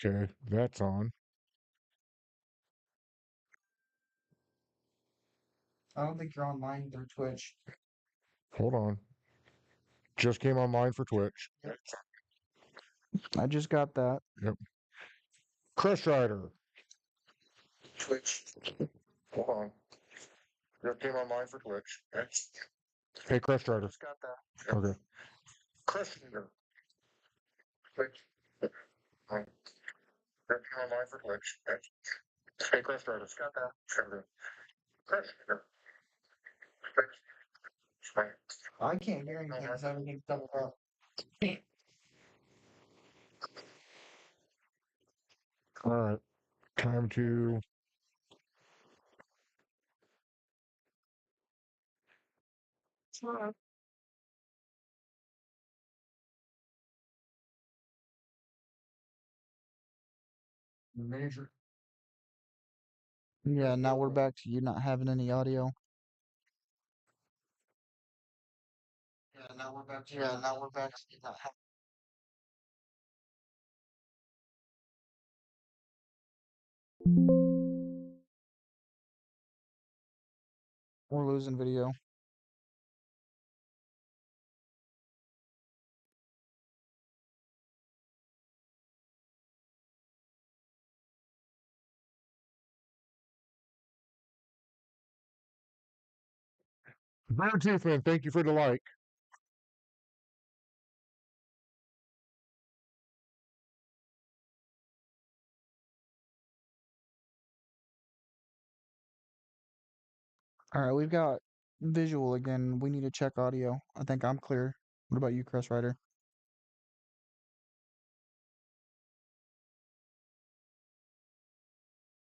Okay, that's on. I don't think you're online through Twitch. Hold on. Just came online for Twitch. I just got that. Yep. Crush Rider. Twitch. Hold on. Just came online for Twitch. Hey, Crush Rider. Just got that. Okay. Crush Rider. Twitch. Just came online for Twitch. Hey, Crush Rider. Just got that. Okay. Crush Rider. I can't hear anything, so everything's doubled up. All right. Time to. Major. Yeah, now we're back to you not having any audio. Yeah, now we're back to you not having. We're losing video. Bluetooth man, thank you for the like. All right, we've got visual again. We need to check audio. I think I'm clear. What about you, Chris Ryder?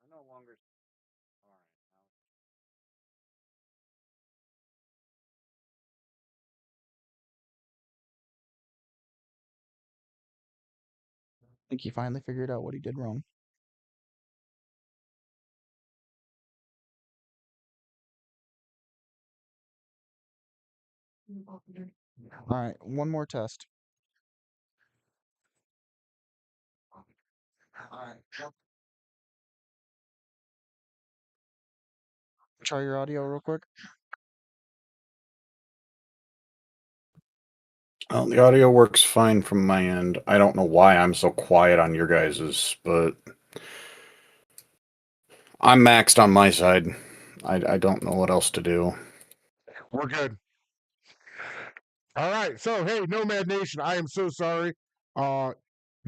I no longer. All right. I think he finally figured out what he did wrong. All right, one more test. All right. Try your audio real quick. Well, the audio works fine from my end. I don't know why I'm so quiet on your guys's, but I'm maxed on my side. I don't know what else to do. We're good. All right. So, hey, Nomad Nation, I am so sorry.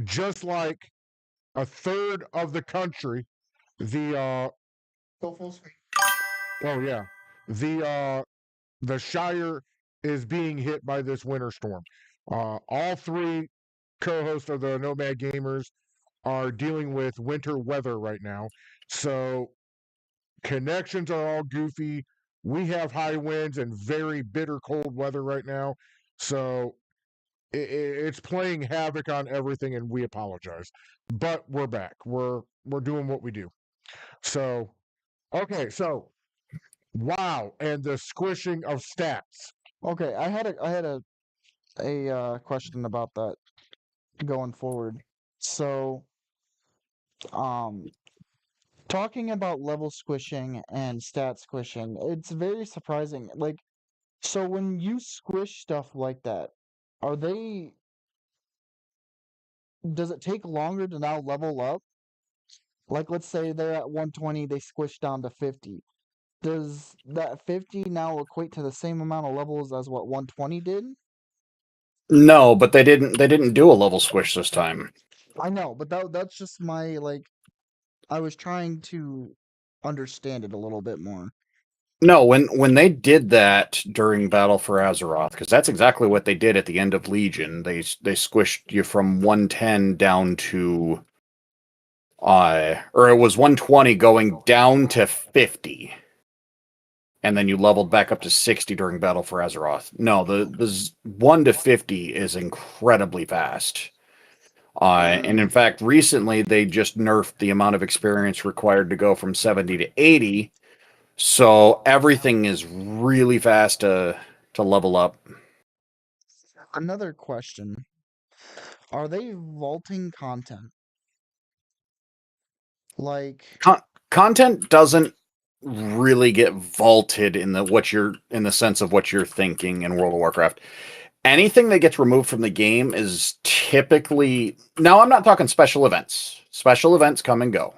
Just like a third of the country, the Go full screen. oh yeah, the Shire is being hit by this winter storm. All three co-hosts of the Nomad Gamers are dealing with winter weather right now. So connections are all goofy. We have high winds and very bitter cold weather right now. So it's playing havoc on everything, and we apologize. But we're back. We're doing what we do. So okay, so wow, and the squishing of stats. Okay, I had a question about that going forward. So, um, talking about level squishing and stat squishing, it's very surprising. Like, so when you squish stuff like that, are they, does it take longer to now level up? Like, let's say they're at 120, they squish down to 50. Does that 50 now equate to the same amount of levels as what 120 did? No, but they didn't do a level squish this time. I know, but that's just my like I was trying to understand it a little bit more. No, when they did that during Battle for Azeroth, because that's exactly what they did at the end of Legion. They squished you from 110 down to or it was 120 going down to 50. And then you leveled back up to 60 during Battle for Azeroth. No, the 1 to 50 is incredibly fast. And in fact, recently they just nerfed the amount of experience required to go from 70 to 80. So everything is really fast to level up. Another question. Are they vaulting content? Like, Content doesn't really get vaulted in the sense of what you're thinking in World of Warcraft. Anything that gets removed from the game is typically, now I'm not talking special events. Special events come and go.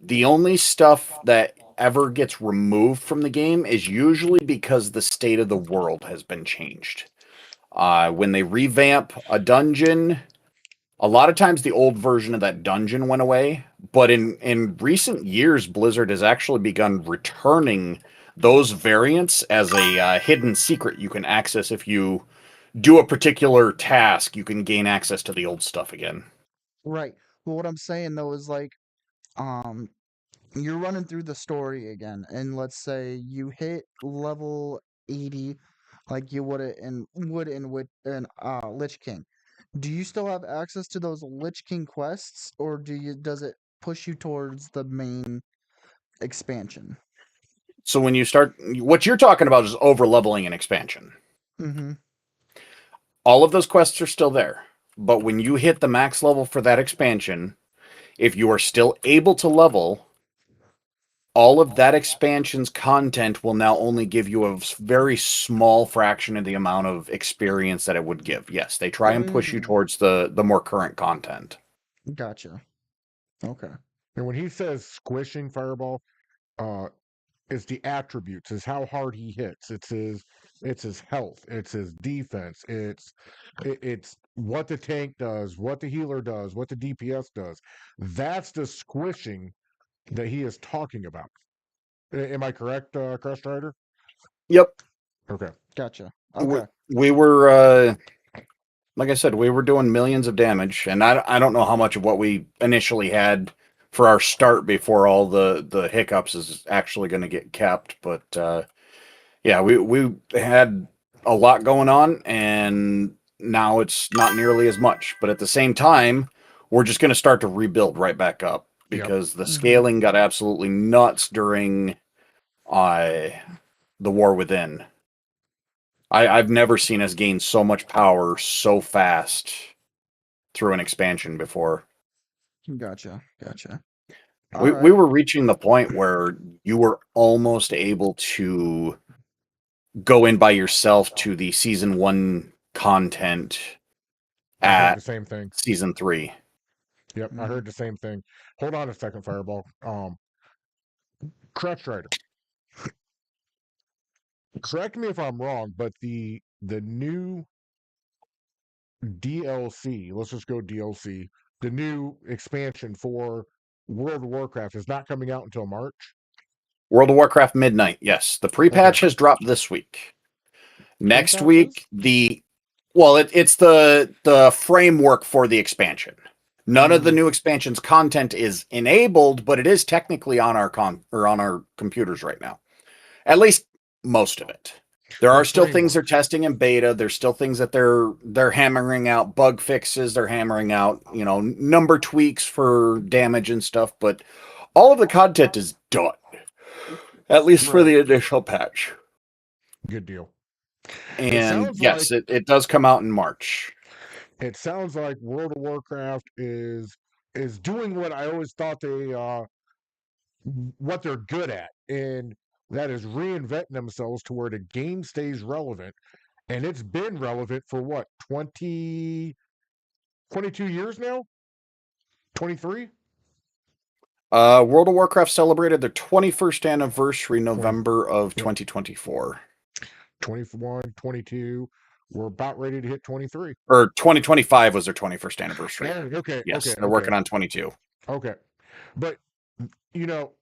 The only stuff that ever gets removed from the game is usually because the state of the world has been changed. When they revamp a dungeon, a lot of times the old version of that dungeon went away, but in recent years, Blizzard has actually begun returning those variants as a hidden secret you can access. If you do a particular task, you can gain access to the old stuff again. right. Well, what I'm saying though is like, um, you're running through the story again, and let's say you hit level 80, like you would in Lich King. Do you still have access to those Lich King quests, or does it push you towards the main expansion? So when you start, what you're talking about is over leveling an expansion. Mm-hmm. All of those quests are still there, but when you hit the max level for that expansion, if you are still able to level, all of that expansion's content will now only give you a very small fraction of the amount of experience that it would give. Yes, they try and push you Mm, towards the more current content. gotcha. Okay. And when he says squishing Fireball, uh, it's the attributes, is how hard he hits. It's his health, it's his defense, it's what the tank does, what the healer does, what the DPS does. That's the squishing that he is talking about. Am I correct, Crest Rider? Yep. Okay. Gotcha. We, Okay. we were, like I said, we were doing millions of damage, and I don't know how much of what we initially had for our start before all the hiccups is actually going to get kept, but yeah, we had a lot going on, and now it's not nearly as much. But at the same time, we're just going to start to rebuild right back up Yep. because the Mm-hmm. scaling got absolutely nuts during uh, the War Within. I've never seen us gain so much power so fast through an expansion before. Gotcha. Gotcha. All We right. were reaching the point where you were almost able to go in by yourself to the season 1 content I heard at the same thing. season 3. Yep, I heard the same thing. Hold on a second, Fireball. Crest Rider. Correct me if I'm wrong, but the new DLC, let's just go DLC, the new expansion for World of Warcraft is not coming out until March. World of Warcraft Midnight, yes. The Okay. pre-patch has dropped this week. Next Pre-patches? week, it's the framework for the expansion. None of the new expansion's content is enabled, but it is technically on our on our computers right now. At least most of it. There The are still things they're framework. testing in beta. There's still things that they're hammering out, bug fixes. They're hammering out, number tweaks for damage and stuff. But all of the content is done, at least for Right. the initial patch. Good deal. It And sounds like yes, it does come out in March. World of Warcraft is doing what I always thought what they're good at, and that is reinventing themselves to where the game stays relevant. And it's been relevant for what, 22 years now? 23? World of Warcraft celebrated their 21st anniversary 20, November of yep, 2024. 21, 22. We're about ready to hit 23. Or 2025 was their 21st anniversary. Okay, Yes, okay, they're okay, working on 22. okay. But, you know,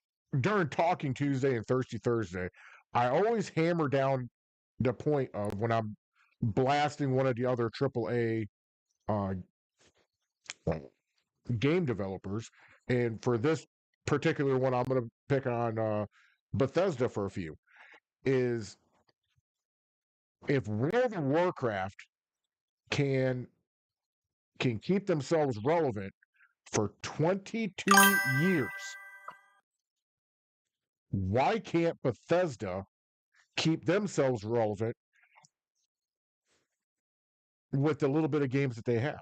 during Talking Tuesday and Thirsty Thursday, I always hammer down the point of when I'm blasting one of the other AAA uh, game developers. And for this particular one, I'm going to pick on Bethesda for a few. Is if World of Warcraft can can keep themselves relevant for 22 years, why can't Bethesda keep themselves relevant with the little bit of games that they have?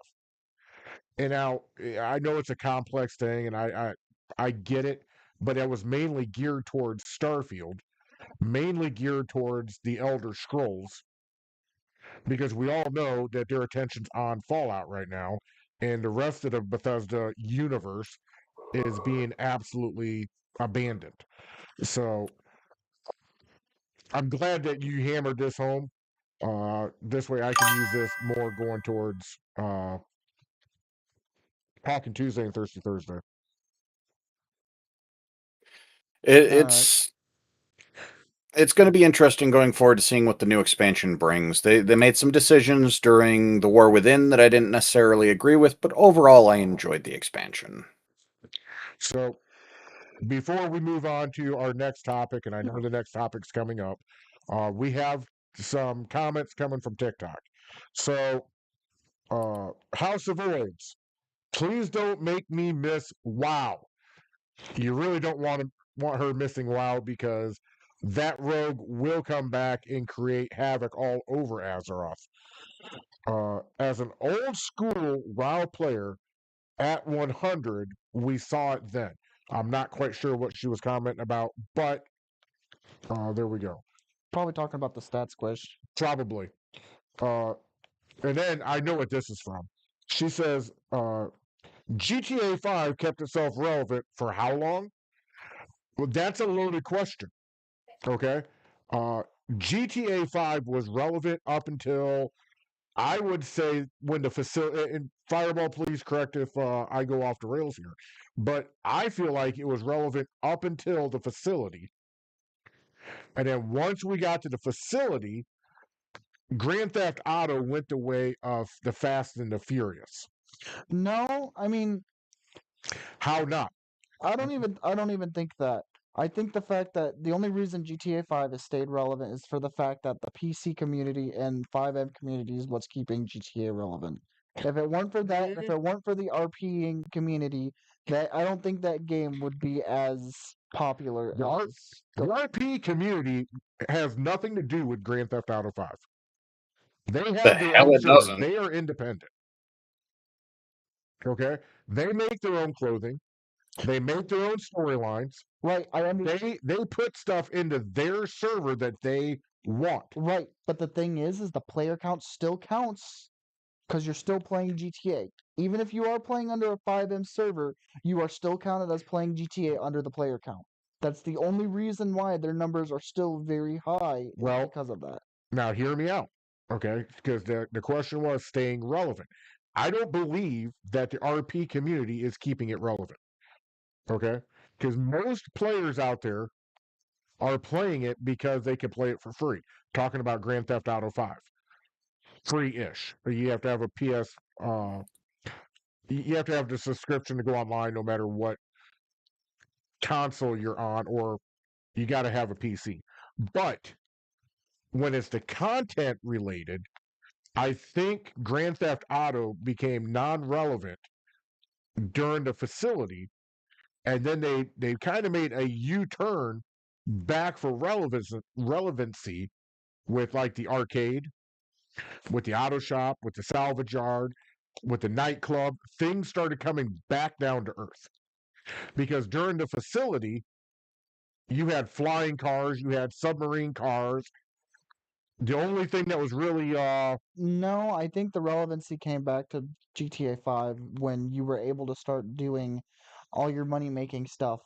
And now I know it's a complex thing, and I get it, but it was mainly geared towards Starfield, mainly geared towards the Elder Scrolls, because we all know that their attention's on Fallout right now, and the rest of the Bethesda universe is being absolutely abandoned. So I'm glad that you hammered this home. This way I can use this more going towards Talking Tuesday and Thirsty Thursday. It's going to be interesting going forward to seeing what the new expansion brings. They made some decisions during the War Within that I didn't necessarily agree with, but overall I enjoyed the expansion. So before we move on to our next topic, and I know the next topic's coming up, we have some comments coming from TikTok. So House of Voids, please don't make me miss WoW. You really don't want her missing WoW, because that rogue will come back and create havoc all over Azeroth. As an old school WoW player at 100, we saw it then. I'm not quite sure what she was commenting about, but there we go. Probably talking about the stat squish. Probably. And then I know what this is from. She says, GTA 5 kept itself relevant for how long? Well, that's a loaded question. Okay. Uh, GTA 5 was relevant up until, I would say, when the facility, and Fireball, please correct if I go off the rails here, but I feel like it was relevant up until the facility. And then once we got to the facility, Grand Theft Auto went the way of the Fast and the Furious. No, I mean, How not? I don't even think that. I think the fact that the only reason GTA 5 has stayed relevant is for the fact that the PC community and 5M community is what's keeping GTA relevant. If it weren't for that, if it weren't for the RPing community, that I don't think that game would be as popular The as RP community has nothing to do with Grand Theft Auto 5. They The have their hell own it servers. doesn't. They are independent. Okay? They make their own clothing. They make their own storylines. right. I understand. They put stuff into their server that they want. Right, but the thing is the player count still counts because you're still playing GTA. Even if you are playing under a 5M server, you are still counted as playing GTA under the player count. That's the only reason why their numbers are still very high, is Well, because of that. now hear me out. Okay? Because the question was staying relevant. I don't believe that the RP community is keeping it relevant. Okay? Because most players out there are playing it because they can play it for free. Talking about Grand Theft Auto 5. Free-ish. You have to have a PS you have to have the subscription to go online no matter what console you're on, or you got to have a PC. But when it's the content related, I think Grand Theft Auto became non-relevant during the facility, and then they kind of made a U-turn back for relevancy with like the arcade, with the auto shop, with the salvage yard, with the nightclub. Things started coming back down to earth, because during the facility you had flying cars, you had submarine cars. The only thing that was really No, I think the relevancy came back to GTA 5 when you were able to start doing all your money making stuff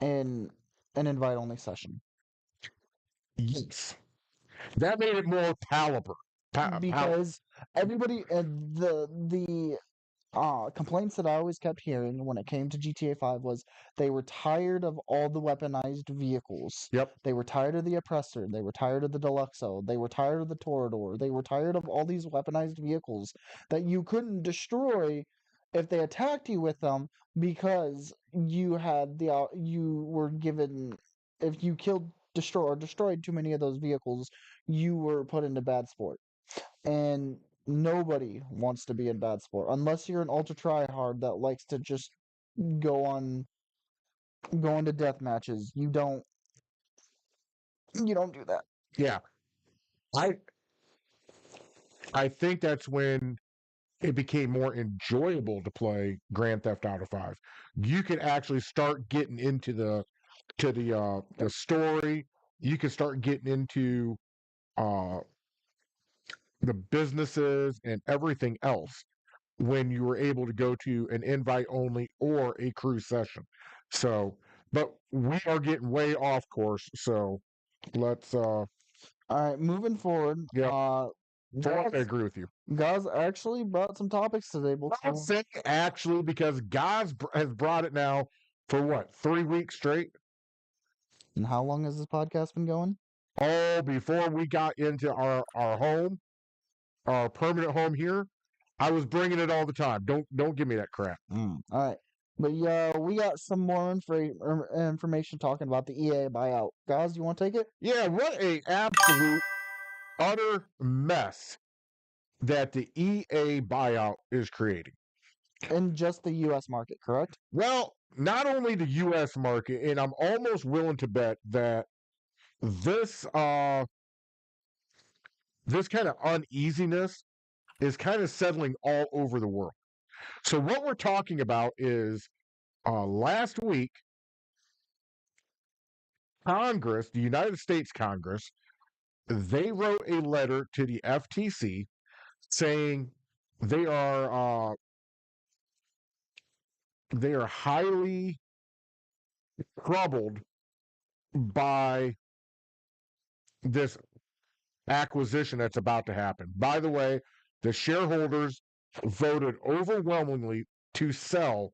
in an invite only session. yes, that made it more palatable. Because everybody the complaints that I always kept hearing when it came to GTA 5 was they were tired of all the weaponized vehicles. Yep. They were tired of the Oppressor. They were tired of the Deluxo. They were tired of the Torador. They were tired of all these weaponized vehicles that you couldn't destroy if they attacked you with them, because you had you were given, if you killed destroyed too many of those vehicles, you were put into bad sport. And nobody wants to be in bad sport unless you're an ultra tryhard that likes to just go into death matches. You don't do that. Yeah, I I think that's when it became more enjoyable to play Grand Theft Auto 5. You could actually start getting into the story. You can start getting into uh the businesses and everything else when you were able to go to an invite only or a crew session. So, but we are getting way off course. So let's All right, moving forward. yeah, I Guys, agree with you. guys actually brought some topics to the table. I'll say actually because Gaz has brought it now for what, 3 weeks straight? And how long has this podcast been going? Oh, before we got into our home, our permanent home here, I was bringing it all the time. Don't give me that crap. All right. But yeah, we got some more information talking about the EA buyout. Guys, you want to take it? Yeah, what a absolute utter mess that the EA buyout is creating. In just the U.S. market, correct? Well, not only the U.S. market, and I'm almost willing to bet that this this kind of uneasiness is kind of settling all over the world. So what we're talking about is last week, Congress, the United States Congress, they wrote a letter to the FTC saying they are highly troubled by this acquisition that's about to happen. By the way, the shareholders voted overwhelmingly to sell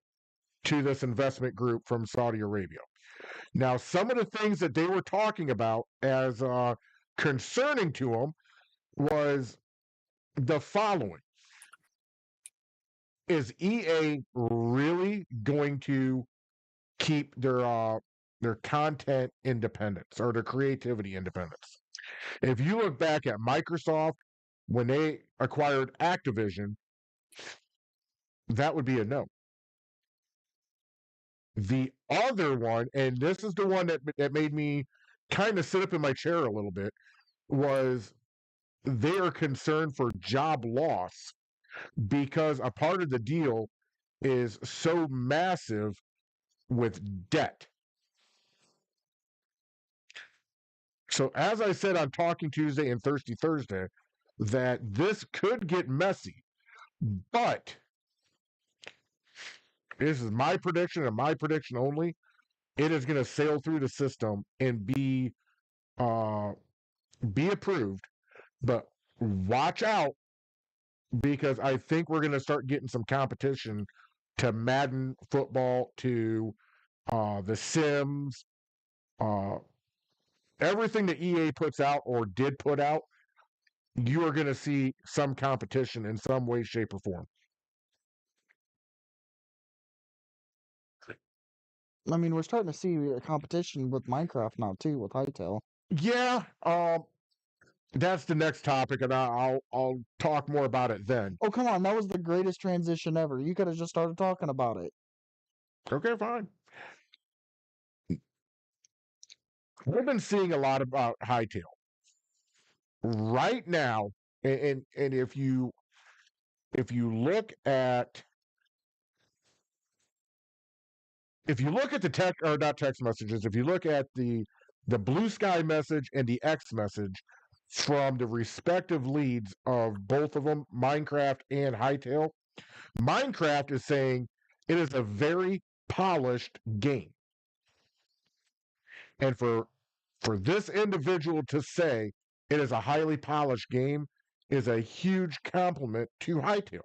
to this investment group from Saudi Arabia. Now, some of the things that they were talking about as concerning to them was the following. Is EA really going to keep their content independence or their creativity independence? If you look back at Microsoft when they acquired Activision, that would be a no. The other one, and this is the one that made me kind of sit up in my chair a little bit, was they are concerned for job loss because a part of the deal is so massive with debt. So, as I said on Talking Tuesday and Thirsty Thursday, that this could get messy, but this is my prediction and my prediction only. It is going to sail through the system and be approved. But watch out because I think we're going to start getting some competition to Madden football, to the Sims, uh, everything that EA puts out or did put out. You are going to see some competition in some way, shape, or form. I mean, we're starting to see a competition with Minecraft now too, with Hytale. Yeah, that's the next topic, and I'll talk more about it then. Oh, come on, that was the greatest transition ever. You could have just started talking about it. Okay, fine. We've been seeing a lot about Hytale right now, and if you look at the tech or not text messages, if you look at the blue sky message and the X message from the respective leads of both of them, Minecraft and Hytale, Minecraft is saying it is a very polished game. And for this individual to say it is a highly polished game is a huge compliment to Hytale.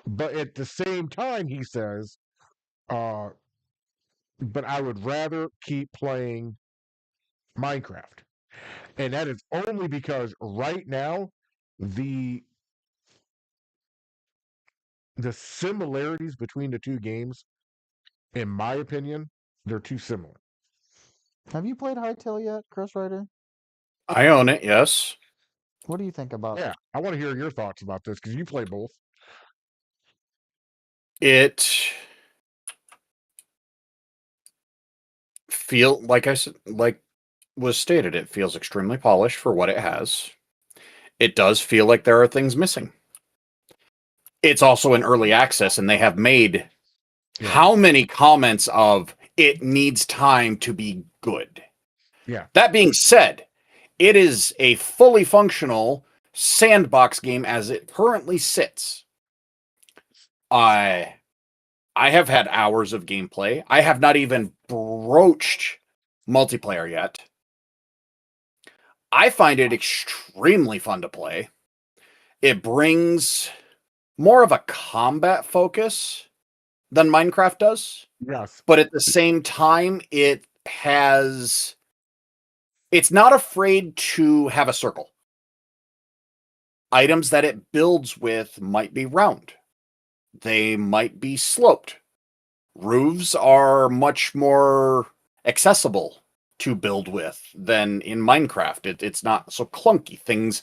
But at the same time, he says, but I would rather keep playing Minecraft. And that is only because right now the similarities between the two games, in my opinion, they're too similar. Have you played Hytale yet, Chris Ryder? I own it, yes. What do you think about Yeah, I want to hear your thoughts about this because you play both. It like I said, like was stated, it feels extremely polished for what it has. It does feel like there are things missing. It's also in early access, and they have made how many comments of it needs time to be good. Yeah. That being said, it is a fully functional sandbox game as it currently sits. I have had hours of gameplay. I have not even broached multiplayer yet. I find it extremely fun to play. It brings more of a combat focus than Minecraft does. Yes. But at the same time, it's not afraid to have a circle. Items that it builds with might be round. They might be sloped. Roofs are much more accessible to build with than in Minecraft. It's not so clunky. Things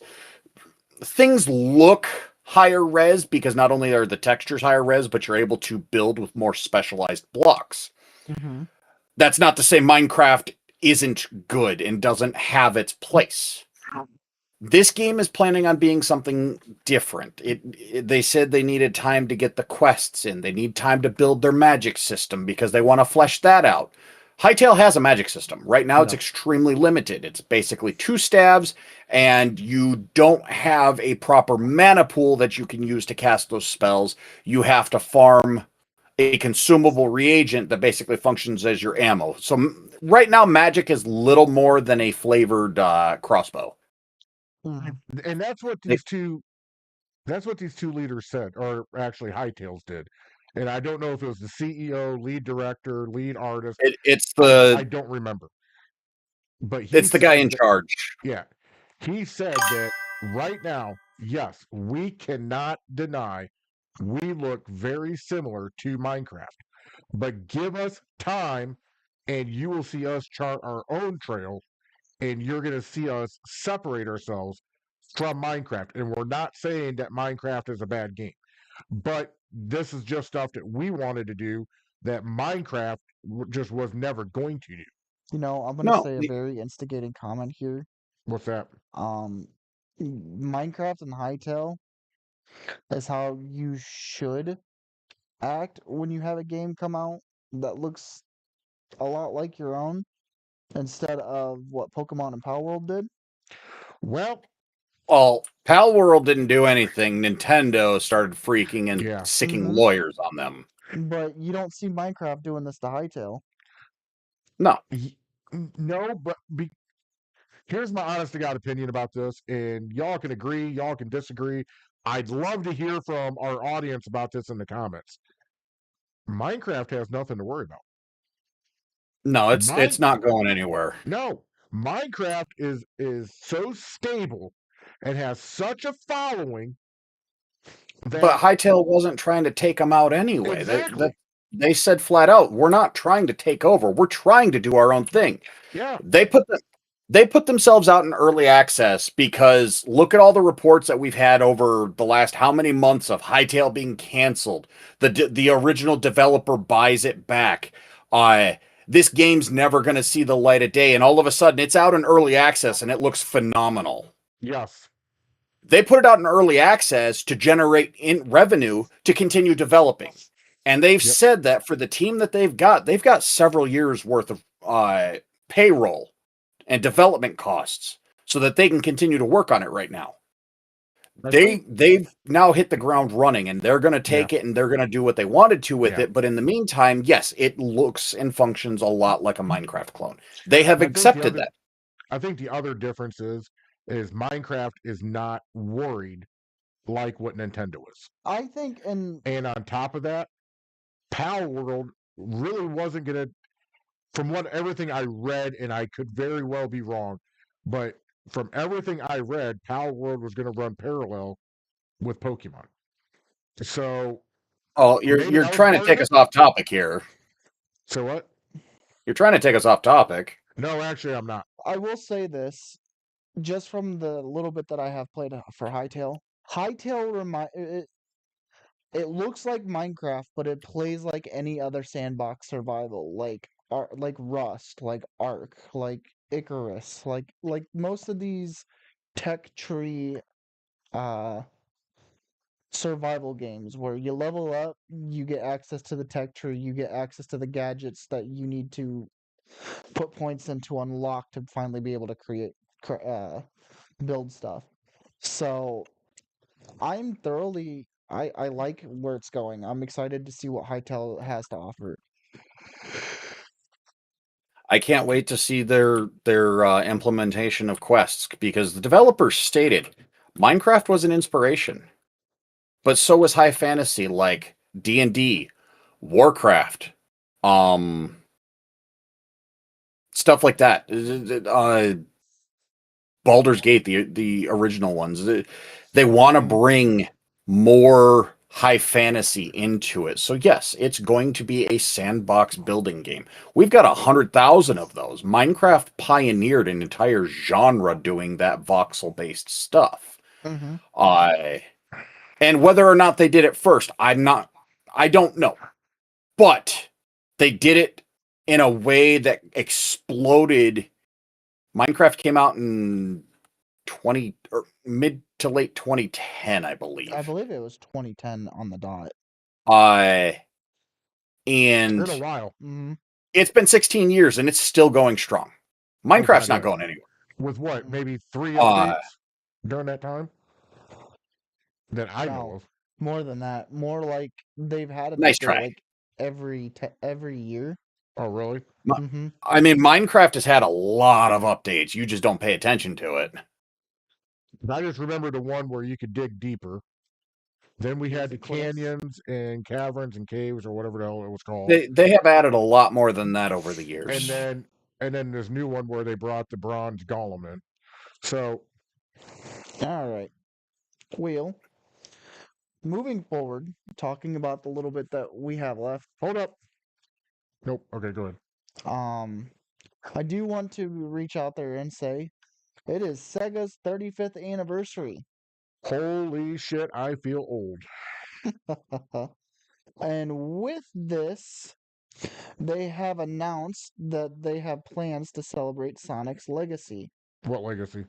look higher res because not only are the textures higher res, but you're able to build with more specialized blocks. Mm-hmm. That's not to say Minecraft isn't good and doesn't have its place. This game is planning on being something different. They said they needed time to get the quests in. They need time to build their magic system because they want to flesh that out. Hytale has a magic system. Right now, it's extremely limited. It's basically 2 stabs, and you don't have a proper mana pool that you can use to cast those spells. You have to farm a consumable reagent that basically functions as your ammo. So right now, magic is little more than a flavored crossbow. And that's what these two leaders said, or actually Hightails did. And I don't know if it was the CEO, lead director, lead artist. I don't remember. But it's the guy in charge. Yeah. He said that right now, yes, we cannot deny we look very similar to Minecraft. But give us time and you will see us chart our own trail and you're going to see us separate ourselves from Minecraft. And we're not saying that Minecraft is a bad game, but this is just stuff that we wanted to do that Minecraft just was never going to do. You know, I'm gonna say a very instigating comment here. What's that? Minecraft and Hytale is how you should act when you have a game come out that looks a lot like your own instead of what Pokemon and Power World did. Well, Pal World didn't do anything. Nintendo started freaking and sicking lawyers on them. But you don't see Minecraft doing this to Hytale. No. No, but here's my honest to God opinion about this, and y'all can agree, y'all can disagree. I'd love to hear from our audience about this in the comments. Minecraft has nothing to worry about. No, it's not going anywhere. No, Minecraft is so stable and has such a following that. But Hytale wasn't trying to take them out anyway. Exactly. They said flat out, we're not trying to take over. We're trying to do our own thing. Yeah. They put themselves out in early access because look at all the reports that we've had over the last how many months of Hytale being canceled. The original developer buys it back. This game's never going to see the light of day, and all of a sudden it's out in early access and it looks phenomenal. Yes. They put it out in early access to generate revenue to continue developing. And they've said that for the team that they've got several years worth of payroll and development costs so that they can continue to work on it right now. They've now hit the ground running and they're going to take it and they're going to do what they wanted to with it. But in the meantime, yes, it looks and functions a lot like a Minecraft clone. They have accepted that. I think the other difference is Minecraft is not worried like what Nintendo is. I think, and on top of that, Pal World really wasn't going to, from what everything I read, and I could very well be wrong, but from everything I read, Pal World was going to run parallel with Pokemon. So, you're trying to take us off topic here. So what? You're trying to take us off topic. No, actually, I'm not. I will say this. just from the little bit that I have played for Hytale, it looks like Minecraft, but it plays like any other sandbox survival, like Rust, like Ark, like Icarus, like most of these tech tree uh survival games where you level up, you get access to the tech tree, you get access to the gadgets that you need to put points in to unlock to finally be able to build stuff. So I like where it's going. I'm excited to see what Hytale has to offer. I can't wait to see their implementation of quests because the developers stated Minecraft was an inspiration, but so was high fantasy like D&D, Warcraft, um, stuff like that. Baldur's Gate, the original ones. They want to bring more high fantasy into it. So yes, it's going to be a sandbox building game. We've got 100,000 of those. Minecraft pioneered an entire genre doing that voxel-based stuff. Mm-hmm. And whether or not they did it first, I don't know. But they did it in a way that exploded. Minecraft came out in 20 or mid to late 2010, I believe. I believe it was 2010 on the dot. And In a while. Mm-hmm. it's been 16 years and it's still going strong. Minecraft's not going anywhere. With what? Mhm. Maybe 3 updates during that time? That I know No, of. more than that. More like they've had an Nice update try. like every year. Oh, really? Mm-hmm. I mean, Minecraft has had a lot of updates. You just don't pay attention to it. I just remember the one where you could dig deeper. Then we had the canyons and caverns and caves or whatever the hell it was called. They have added a lot more than that over the years. And then this new one where they brought the bronze golem in. So All right. Wheel. Moving forward, talking about the little bit that we have left. hold up. Nope. Okay, go ahead. I do want to reach out there and say it is Sega's 35th anniversary. Holy shit, I feel old. And with this, they have announced that they have plans to celebrate Sonic's legacy. What legacy?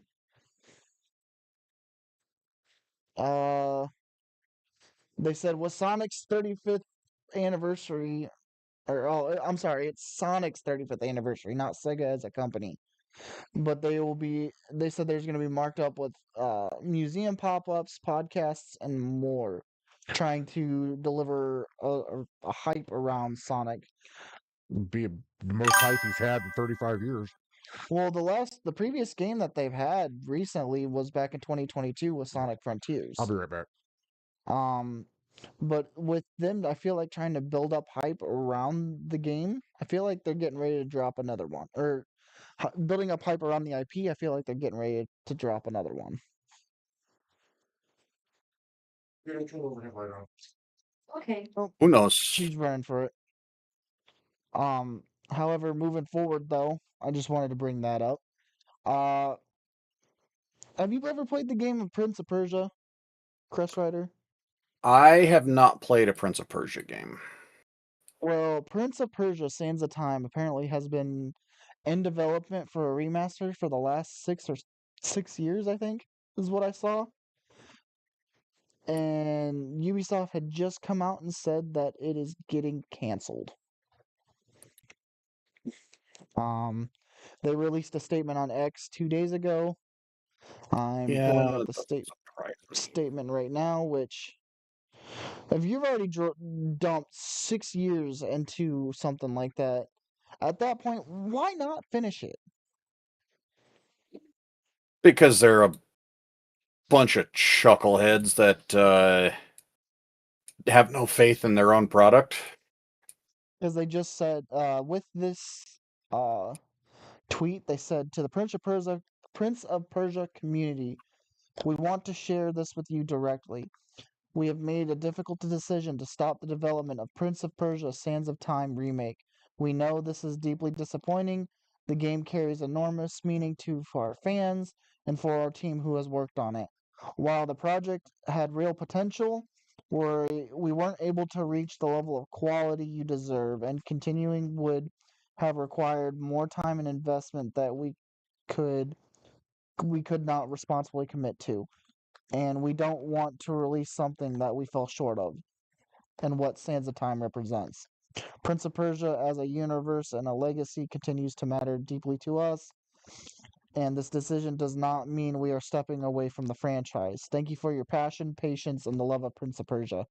They said with Sonic's 35th anniversary, I'm sorry, it's Sonic's 35th anniversary, not Sega as a company. But they said there's going to be marked up with museum pop-ups, podcasts, and more, trying to deliver a hype around Sonic. Be the most hype he's had in 35 years. Well, the previous game that they've had recently was back in 2022 with Sonic Frontiers. I'll be right back. But with them, I feel like trying to build up hype around the game. I feel like they're getting ready to drop another one, or building up hype around the IP. I feel like they're getting ready to drop another one. Okay. Oh, Who knows? she's running for it. However, moving forward though, I just wanted to bring that up. Uh, have you ever played the game of Prince of Persia, Crest Rider? I have not played a Prince of Persia game. Well, Prince of Persia: Sands of Time apparently has been in development for a remaster for the last 6 years, I think, is what I saw. And Ubisoft had just come out and said that it is getting canceled. They released a statement on X 2 days ago. I'm pulling up the statement right now, which if you've already dumped 6 years into something like that, at that point, why not finish it? Because they're a bunch of chuckleheads that have no faith in their own product. Because they just said, with this tweet, they said to the Prince of Persia community, we want to share this with you directly. We have made a difficult decision to stop the development of Prince of Persia: Sands of Time remake. We know this is deeply disappointing. The game carries enormous meaning for our fans. and for our team who has worked on it. While the project had real potential, we weren't able to reach the level of quality you deserve, and continuing would have required more time and investment that could we could not responsibly commit to. And we don't want to release something that we fell short of and what Sands of Time represents. Prince of Persia as a universe and a legacy continues to matter deeply to us, and this decision does not mean we are stepping away from the franchise. Thank you for your passion, patience, and the love of Prince of Persia.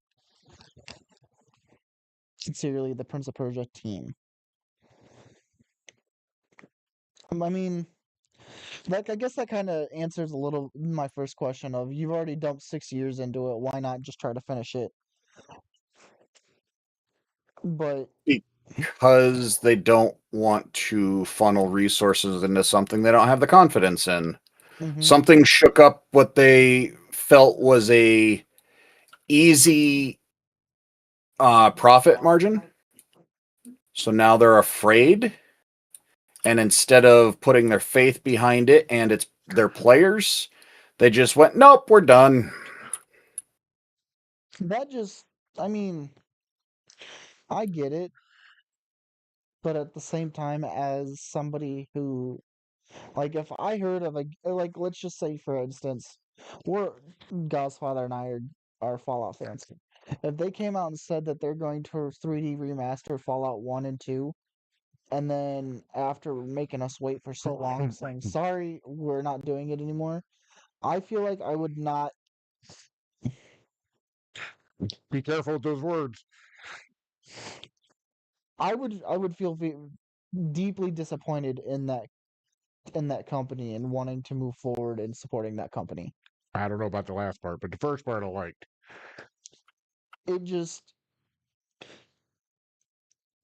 Sincerely, the Prince of Persia team. I mean, I guess that kind of answers a little my first question of you've already dumped 6 years into it. Why not just try to finish it? But Because they don't want to funnel resources into something they don't have the confidence in. Something shook up what they felt was a easy profit margin. So now they're afraid. And instead of putting their faith behind it and it's their players, they just went, nope, we're done. I mean, I get it, but at the same time, as somebody who, like, if I heard of like, let's just say, for instance, we're Godfather and I are Fallout fans. If they came out and said that they're going to 3D remaster Fallout 1 and 2, and then after making us wait for so long, saying, sorry, we're not doing it anymore, I feel like I would not. Be careful with those words. I would feel deeply disappointed in that company and wanting to move forward and supporting that company. I don't know about the last part, but the first part I liked. It just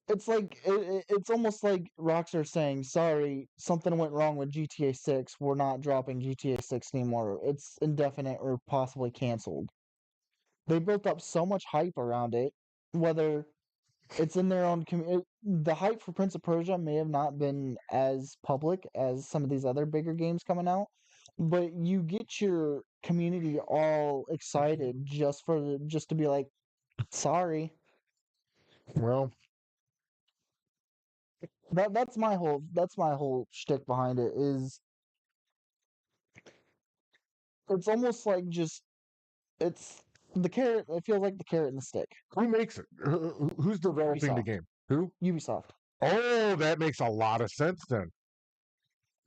it's almost like Rockstar saying, "Sorry, something went wrong with GTA 6. We're not dropping GTA 6 anymore. It's indefinite or possibly canceled." They built up so much hype around it, whether it's in their own community. The hype for Prince of Persia may have not been as public as some of these other bigger games coming out, but you get your community all excited just to be like, sorry. Well, That's my whole shtick behind it is it's almost like just it's the carrot. It feels like the carrot and the stick. who makes it? Who's developing the Ubisoft. game? Who? Ubisoft. Oh, that makes a lot of sense then.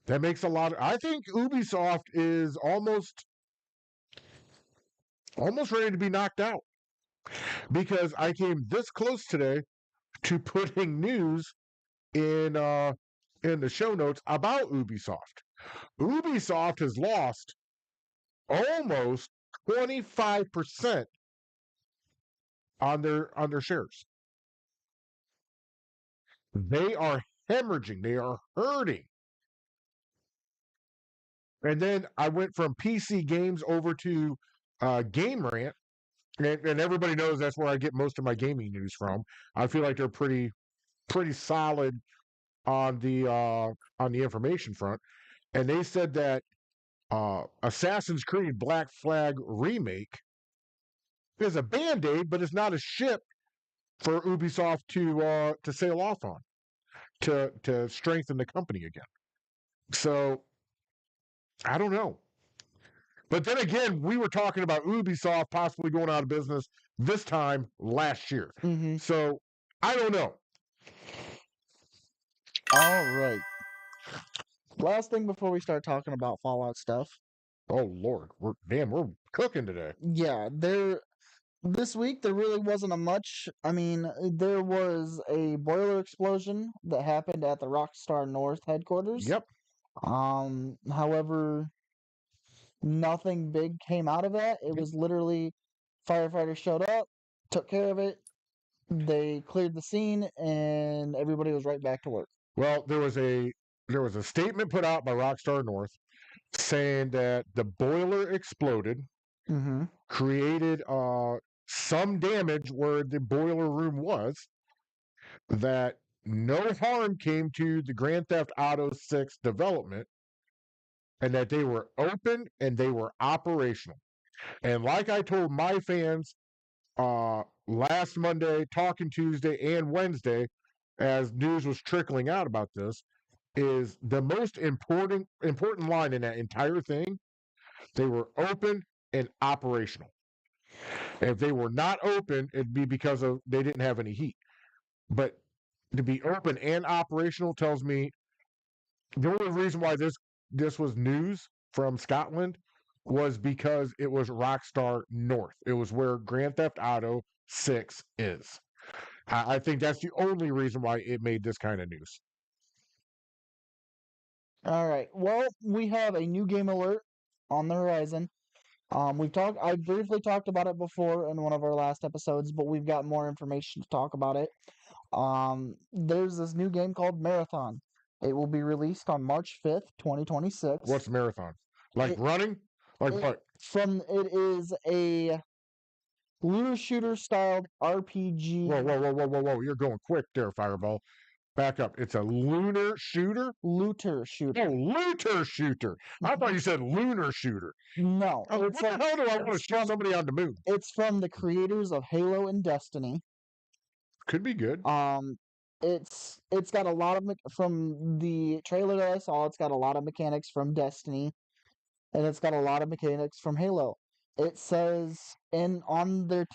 That makes a lot. I think Ubisoft is almost ready to be knocked out because I came this close today to putting news in the show notes about Ubisoft. Ubisoft has lost almost 25% on their shares. They are hemorrhaging. They are hurting. And then I went from PC Games over to Game Rant, and everybody knows that's where I get most of my gaming news from. I feel like they're pretty solid on the information front. And they said that Assassin's Creed Black Flag remake is a band-aid, but it's not a ship for Ubisoft to sail off on to strengthen the company again. So I don't know. But then again, we were talking about Ubisoft possibly going out of business this time last year. Mm-hmm. So I don't know. All right. Last thing before we start talking about Fallout stuff. Oh Lord, we're cooking today. Yeah, this week there really wasn't a much. I mean, there was a boiler explosion that happened at the Rockstar North headquarters. Yep. However, nothing big came out of that. It was literally firefighters showed up, took care of it, they cleared the scene, and everybody was right back to work. Well, there was a statement put out by Rockstar North saying that the boiler exploded, Mm-hmm. created some damage where the boiler room was, that no harm came to the Grand Theft Auto 6 development, and that they were open and they were operational. And like I told my fans last Monday, talking Tuesday and Wednesday, as news was trickling out about this, is the most important line in that entire thing. They were open and operational. If they were not open, it'd be because of they didn't have any heat. But to be open and operational tells me the only reason why this was news from Scotland was because it was Rockstar North. It was where Grand Theft Auto 6 is. I think that's the only reason why it made this kind of news. All right. Well, we have a new game alert on the horizon. I briefly talked about it before in one of our last episodes, but we've got more information to talk about it. There's this new game called Marathon. It will be released on March 5th, 2026. What's marathon? Like running? Like what? It is a looter shooter styled RPG. Whoa. You're going quick there, Fireball. Back up. It's a lunar shooter? Looter shooter. Oh, looter shooter. I thought you said lunar shooter. No. Oh, what the hell do I want to shoot somebody on the moon? It's from the creators of Halo and Destiny. Could be good. It's got a lot of from the trailer that I saw. It's got a lot of mechanics from Destiny, and it's got a lot of mechanics from Halo. It says on their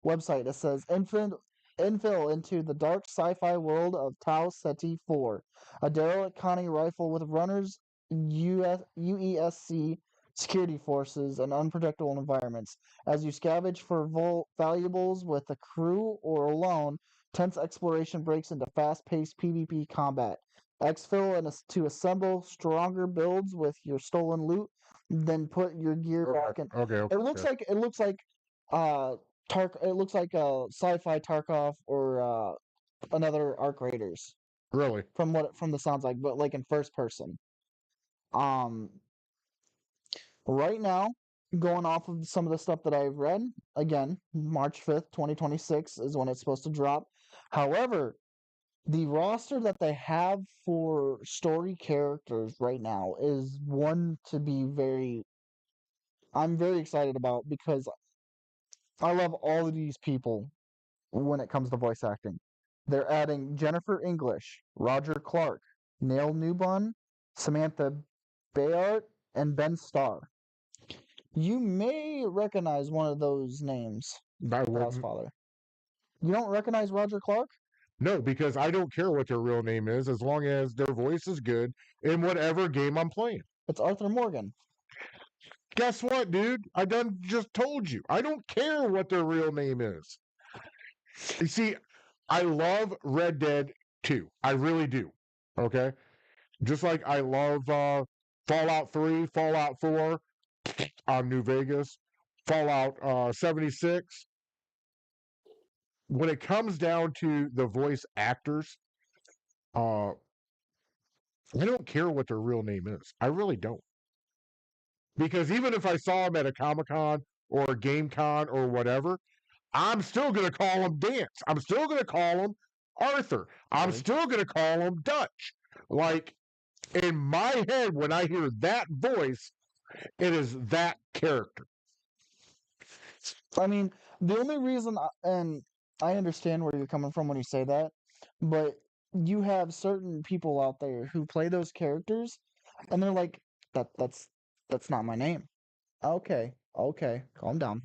website. It says infill into the dark sci-fi world of Tau Ceti 4, a derelict Connie rifle with runners, UESC security forces, and unpredictable environments. As you scavenge for valuables with a crew or alone, tense exploration breaks into fast-paced PvP combat. Exfil to assemble stronger builds with your stolen loot, then put your gear back in. Okay. It looks like it looks like a sci-fi Tarkov or another Arc Raiders. Really? From the sounds like, but like in first person. Right now, going off of some of the stuff that I've read, again, March 5th, 2026 is when it's supposed to drop. However, the roster that they have for story characters right now is one to be I'm very excited about, because I love all of these people when it comes to voice acting. They're adding Jennifer English, Roger Clark, Neil Newbon, Samantha Bayard, and Ben Starr. You may recognize one of those names, Father. You don't recognize Roger Clark? No, because I don't care what their real name is as long as their voice is good in whatever game I'm playing. It's Arthur Morgan. Guess what, dude? I done just told you. I don't care what their real name is. You see, I love Red Dead 2. I really do. Okay? Just like I love Fallout 3, Fallout 4 on New Vegas, Fallout 76. When it comes down to the voice actors, I don't care what their real name is. I really don't. Because even if I saw them at a Comic-Con or a Game-Con or whatever, I'm still going to call him Dance. I'm still going to call him Arthur. I'm still going to call him Dutch. Like, in my head, when I hear that voice, it is that character. I mean, the only reason, and I understand where you're coming from when you say that, but you have certain people out there who play those characters, and they're like, that's not my name. Okay, calm down.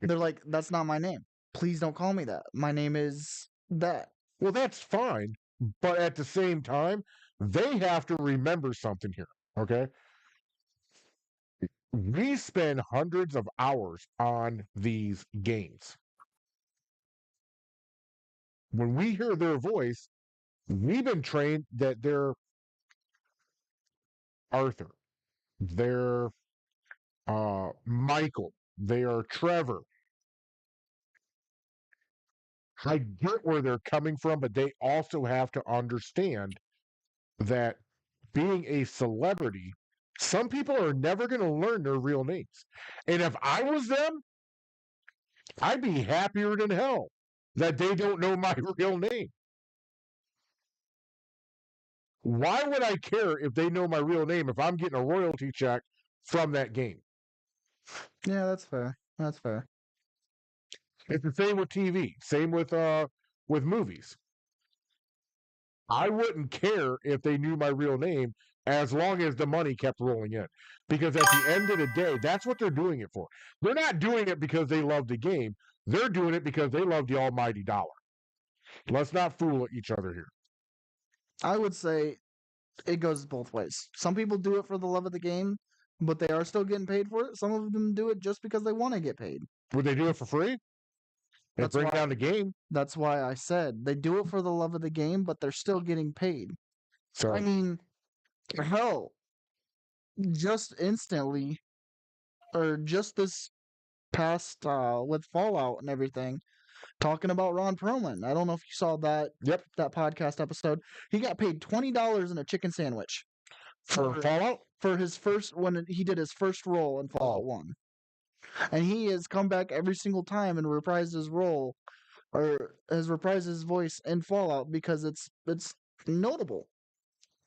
They're like, that's not my name. Please don't call me that. My name is that. Well, that's fine. But at the same time, they have to remember something here. Okay? We spend hundreds of hours on these games. When we hear their voice, we've been trained that they're Arthur, they're Michael, they are Trevor. I get where they're coming from, but they also have to understand that being a celebrity, some people are never going to learn their real names. And if I was them, I'd be happier than hell that they don't know my real name. Why would I care if they know my real name if I'm getting a royalty check from that game? Yeah, that's fair. That's fair. It's the same with TV, same with movies. I wouldn't care if they knew my real name as long as the money kept rolling in. Because at the end of the day, that's what they're doing it for. They're not doing it because they love the game. They're doing it because they love the almighty dollar. Let's not fool each other here. I would say it goes both ways. Some people do it for the love of the game, but they are still getting paid for it. Some of them do it just because they want to get paid. Would they do it for free? They That's bring why- down the game. That's why I said they do it for the love of the game, but they're still getting paid. So I mean, hell, just instantly, or just this past with Fallout and everything, talking about Ron Perlman. I don't know if you saw that yep, that podcast episode. He got paid $20 in a chicken sandwich for Fallout. for his first when he did his first role in Fallout 1. And he has come back every single time and reprised his role or has reprised his voice in Fallout because it's notable.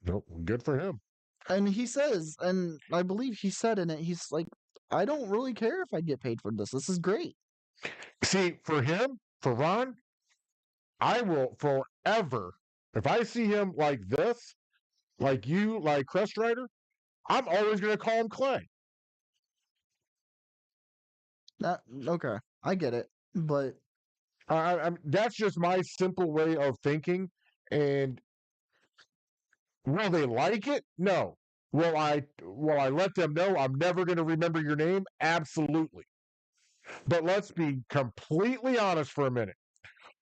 Nope, good for him. And he says, and I believe he said in it, he's like, I don't really care if I get paid for this. This is great. See, for him, for Ron, I will forever, if I see him like this, like you, like Crest Rider, I'm always going to call him Clay. Okay, I get it, but that's just my simple way of thinking. And will they like it? No. Will I let them know I'm never going to remember your name? Absolutely. But let's be completely honest for a minute.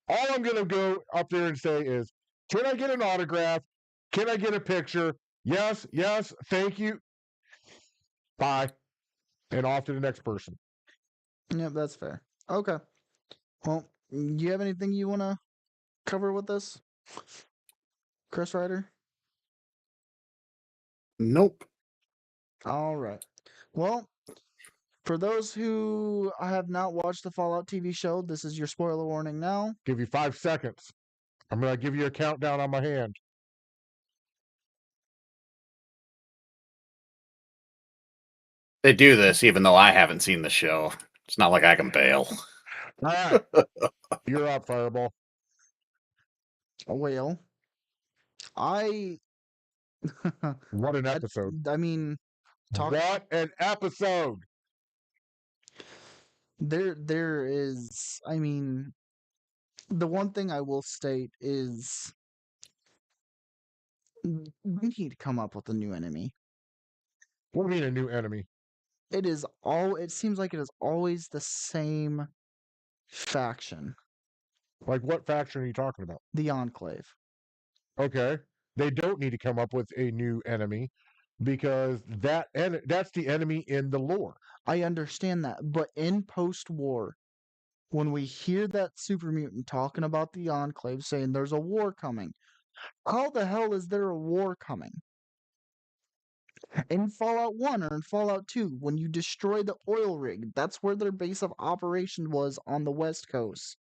All I'm going to go up there and say is, can I get an autograph? Can I get a picture? Yes, yes, thank you. Bye. And off to the next person. yeah, that's fair. Okay. Well, do you have anything you want to cover with this, Chris Ryder? Nope. All right. Well, for those who have not watched the Fallout TV show, this is your spoiler warning now. Give you 5 seconds. I'm going to give you a countdown on my hand. They do this even though I haven't seen the show. It's not like I can bail. All right. You're up, Fireball. Well, I. What an episode. I mean, What an episode. there is. I mean, the one thing I will state is we need to come up with a new enemy. What do you mean a new enemy? It seems like it is always the same faction, Like what faction are you talking about? the Enclave. Okay. They don't need to come up with a new enemy because that's the enemy in the lore. I understand that, but in post-war, when we hear that super mutant talking about the Enclave saying there's a war coming, how the hell is there a war coming? In Fallout 1 or in Fallout 2, when you destroy the oil rig, that's where their base of operation was on the West Coast.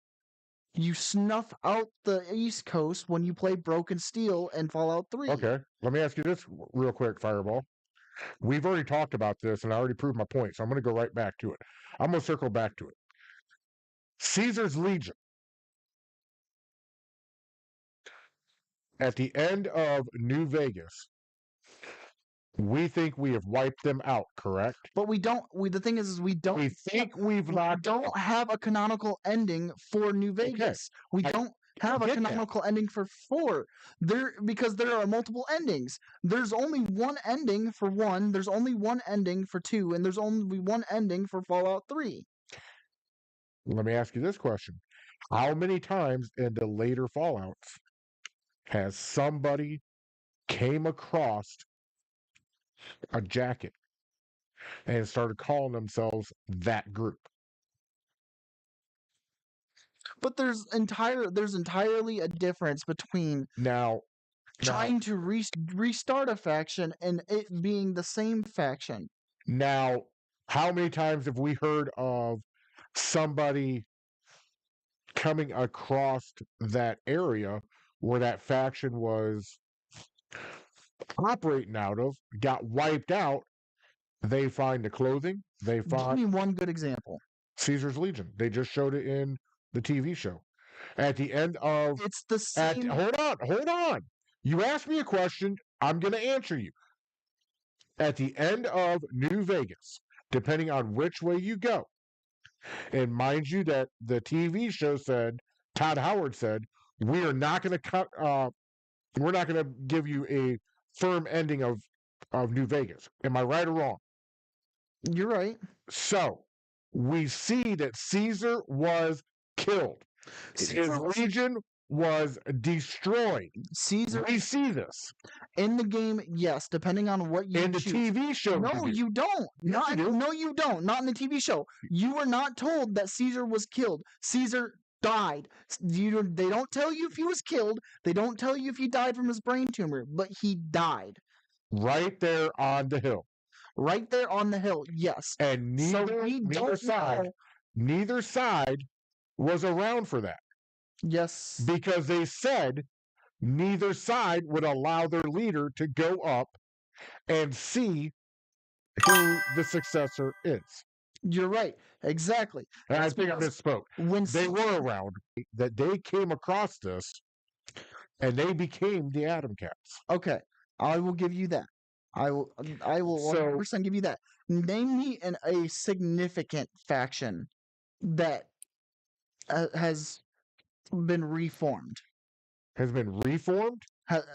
You snuff out the East Coast when you play Broken Steel in Fallout 3. Okay. Let me ask you this real quick, Fireball. We've already talked about this and I already proved my point, so I'm going to go right back to it. I'm going to circle back to it. Caesar's Legion. At the end of New Vegas, we think we have wiped them out, correct? But we don't. The thing is We think we've knocked don't have a canonical ending for New Vegas. We don't have a get that. canonical ending for 4. Because there are multiple endings. There's only one ending for 1. There's only one ending for 2, and there's only one ending for Fallout 3. Let me ask you this question. How many times in the later Fallouts has somebody came across a jacket and started calling themselves that group? But there's entirely a difference between Now, trying to restart a faction and it being the same faction. now, how many times have we heard of somebody coming across that area where that faction was operating out of got wiped out, they find the clothing. They Give find me one good example. Caesar's Legion. They just showed it in the TV show. At the end of It's the same. hold on. You asked me a question. I'm going to answer you. At the end of New Vegas, depending on which way you go, and mind you that the TV show said, Todd Howard said, we are not going to cut. We're not going to give you a firm ending of New Vegas. Am I right or wrong? You're right. So we see that Caesar was killed. His legion was destroyed. Caesar We see this in the game, yes, depending on what you in the choose. TV show. No, you don't. Yes, Not you do. no, you don't. Not in the TV show. You were not told that Caesar was killed. Caesar died. They don't tell you if he was killed. They don't tell you if he died from his brain tumor, but he died Right there on the hill. right there on the hill. Yes. And So we don't know. neither side was around for that Yes. because they said neither side would allow their leader to go up and see who the successor is. You're right. Exactly. And I That's think I because misspoke. when They were around, that they came across this and they became the Atom Cats. Okay, I will give you that. I will So- 100% give you that. Name me a significant faction that has been reformed. Has been reformed.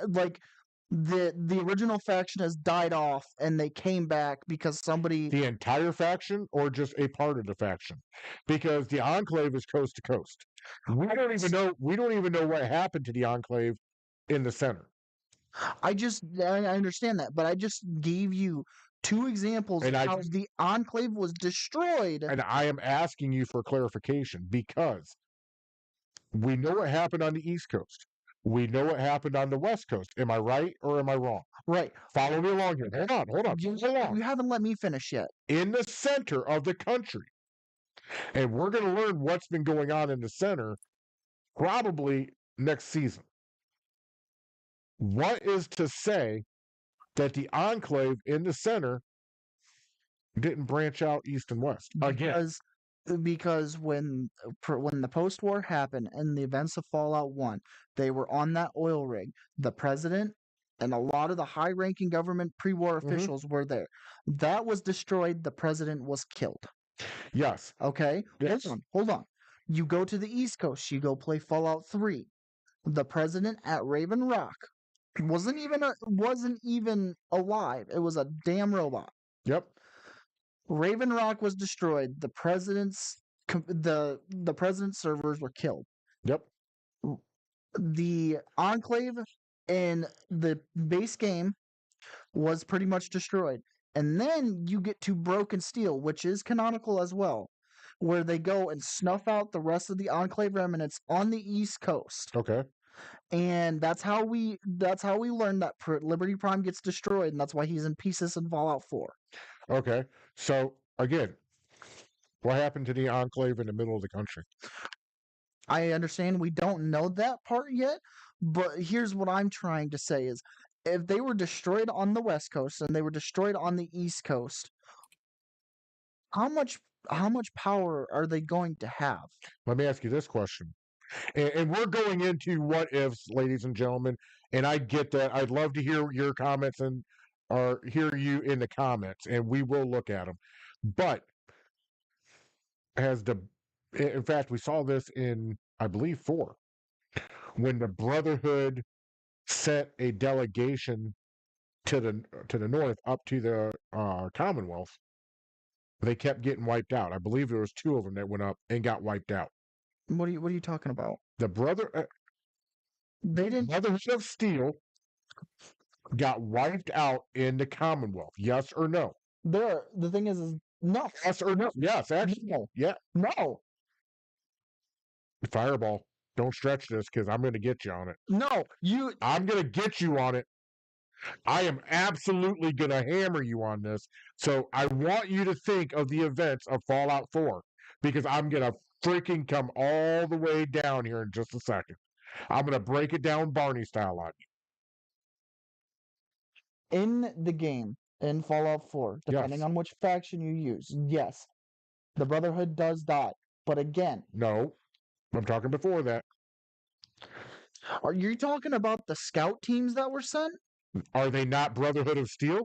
Like the original faction has died off and they came back because somebody The entire faction or just a part of the faction? Because the Enclave is coast to coast. We don't even know what happened to the Enclave in the center. I understand that, but I just gave you two examples And of I how just- the Enclave was destroyed. And I am asking you for clarification because we know what happened on the East Coast. We know what happened on the West Coast. Am I right or am I wrong? Right. Follow me along here. Hold on. You haven't let me finish yet. In the center of the country, and we're going to learn what's been going on in the center probably next season. What is to say that the Enclave in the center didn't branch out east and west again? Because when the post-war happened and the events of Fallout 1, they were on that oil rig. The president and a lot of the high-ranking government pre-war Mhm. officials were there. That was destroyed. The president was killed. Yes. Okay? Yes. Hold on. You go to the East Coast, you go play Fallout 3. The president at Raven Rock wasn't even alive. It was a damn robot. Yep. Raven Rock was destroyed. The president's servers were killed. Yep. The Enclave in the base game was pretty much destroyed. And then you get to Broken Steel, which is canonical as well, where they go and snuff out the rest of the Enclave remnants on the East Coast. Okay. And that's how we learn that Liberty Prime gets destroyed, and that's why he's in pieces in Fallout 4. Okay. So again, what happened to the Enclave in the middle of the country? I understand we don't know that part yet, but here's what I'm trying to say is if they were destroyed on the West Coast and they were destroyed on the East Coast, how much power are they going to have? Let me ask you this question. And we're going into what ifs, ladies and gentlemen. And I get that. I'd love to hear your comments or hear you in the comments, and we will look at them. But in fact, we saw this in, I believe, 4, when the Brotherhood sent a delegation to the north up to the Commonwealth. They kept getting wiped out. I believe there was 2 of them that went up and got wiped out. What are you talking about? The They didn't. Brotherhood of Steel got wiped out in the Commonwealth. Yes or no? The thing is no. Yes or no? Yes, actually. No. Yeah. No. Fireball. Don't stretch this because I'm going to get you on it. No. I'm going to get you on it. I am absolutely going to hammer you on this. So I want you to think of the events of Fallout 4 because I'm going to freaking come all the way down here in just a second. I'm going to break it down Barney style on you. in the game in Fallout 4, depending Yes. on which faction you use, yes, the Brotherhood does die. But again, No, I'm talking before that. are you talking about the scout teams that were sent? Are they not Brotherhood of Steel?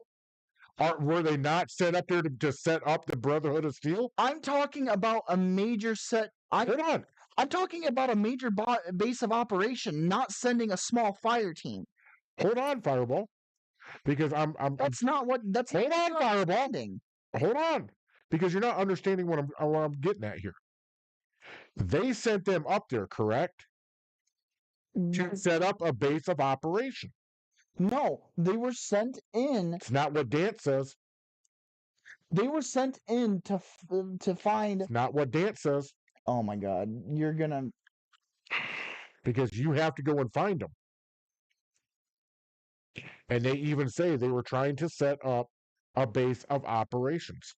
Were they not set up there to set up the Brotherhood of Steel? I'm talking about a major set. Hold on. I'm talking about a major base of operation, not sending a small fire team. Hold on, Fireball. Because I'm That's not what. That's hold not on, what I'm Fireball. understanding. Hold on. Because you're not understanding what I'm getting at here. They sent them up there, correct? To set up a base of operation. No, they were sent in. It's not what Dance says. They were sent in to find. It's not what Dance says. Oh my God, you're gonna. Because you have to go and find them. And they even say they were trying to set up a base of operations.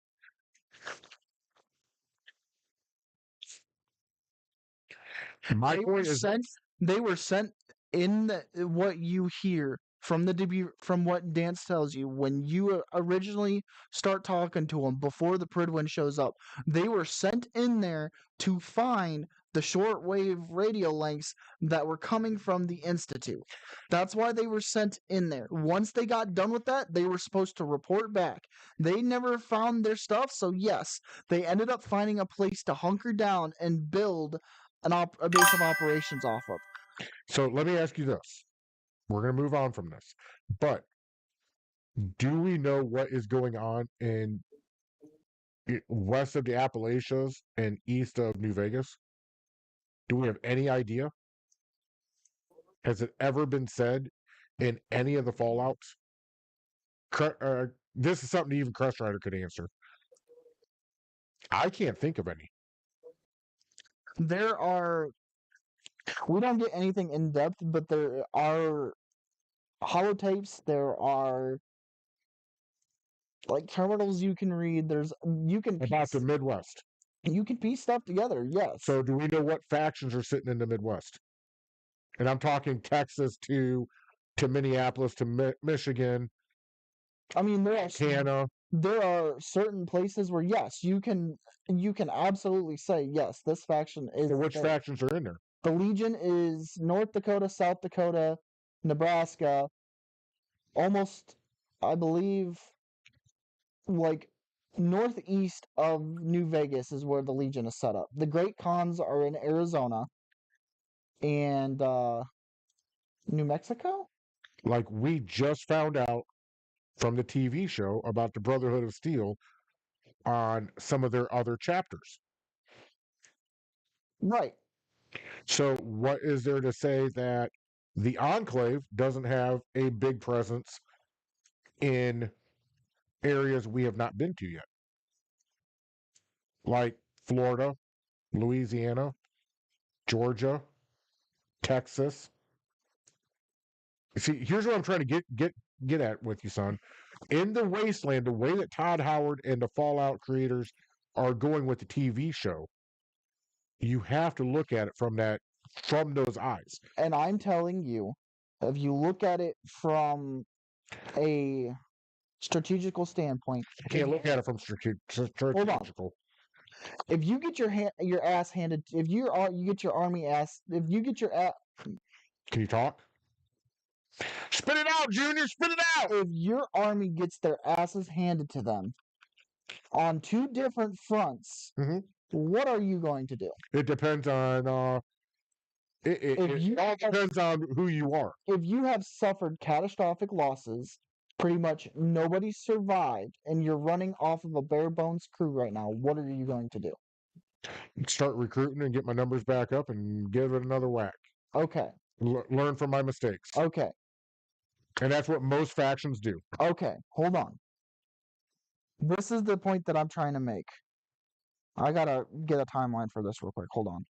My point is They were sent in what you hear from the debut, from what Dance tells you when you originally start talking to them before the Pridwin shows up. They were sent in there to find the shortwave radio links that were coming from the Institute. That's why they were sent in there. Once they got done with that, they were supposed to report back. They never found their stuff, so yes, they ended up finding a place to hunker down and build a base of operations off of. so let me ask you this. We're going to move on from this. But do we know what is going on in west of the Appalachians and east of New Vegas? Do we have any idea? Has it ever been said in any of the Fallouts? This is something even Crest Rider could answer. I can't think of any. There are. We don't get anything in depth, but there are holotapes. There are like terminals you can read. You can About the Midwest. You can piece stuff together. Yes. So do we know what factions are sitting in the Midwest? And I'm talking Texas to Minneapolis to Michigan. I mean, Montana. There are certain places where yes, you can absolutely say yes, this faction is. So which factions are in there? The Legion is North Dakota, South Dakota, Nebraska, almost, I believe, like northeast of New Vegas is where the Legion is set up. The Great Khans are in Arizona and New Mexico. Like we just found out from the TV show about the Brotherhood of Steel on some of their other chapters. Right. So what is there to say that the Enclave doesn't have a big presence in areas we have not been to yet? Like Florida, Louisiana, Georgia, Texas. See, here's what I'm trying to get at with you, son. In the Wasteland, the way that Todd Howard and the Fallout creators are going with the TV show, you have to look at it from those eyes. And I'm telling you, if you look at it from a strategical standpoint, You can't look at it from strategical. If you get your ass handed, if you get your army ass, if you get your Can you talk? Spit it out, Junior. Spit it out. If your army gets their asses handed to them on two different fronts, what are you going to do? It depends on. It all depends on who you are. If you have suffered catastrophic losses, pretty much nobody survived, and you're running off of a bare bones crew right now, what are you going to do? Start recruiting and get my numbers back up and give it another whack. Okay. Learn from my mistakes. Okay. And that's what most factions do. Okay, hold on. This is the point that I'm trying to make. I gotta get a timeline for this real quick. Hold on.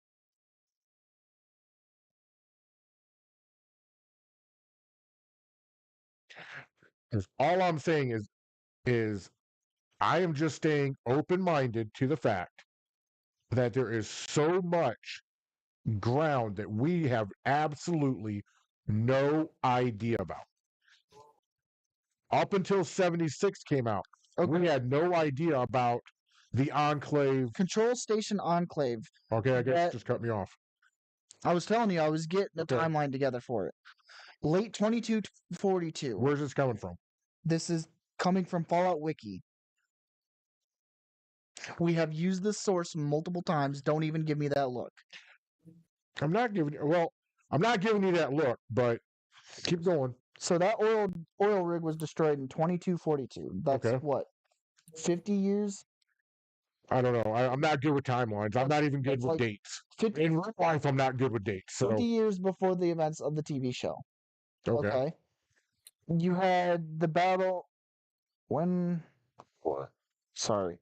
All I'm saying is I am just staying open-minded to the fact that there is so much ground that we have absolutely no idea about. up until 76 came out, we had no idea about the Enclave. Control Station Enclave. Okay, I guess That- just cut me off. I was telling you, I was getting the Okay. timeline together for it. Late 2242. Where's this coming from? This is coming from Fallout Wiki. We have used this source multiple times. Don't even give me that look. I'm not giving you that look, but keep going. So that oil rig was destroyed in 2242. That's Okay. what, 50 years? I don't know. I'm not good with timelines. I'm not even good with Like dates. 50, In real life, I'm not good with dates. So 50 years before the events of the TV show. okay. Okay. You had the battle when what? Sorry.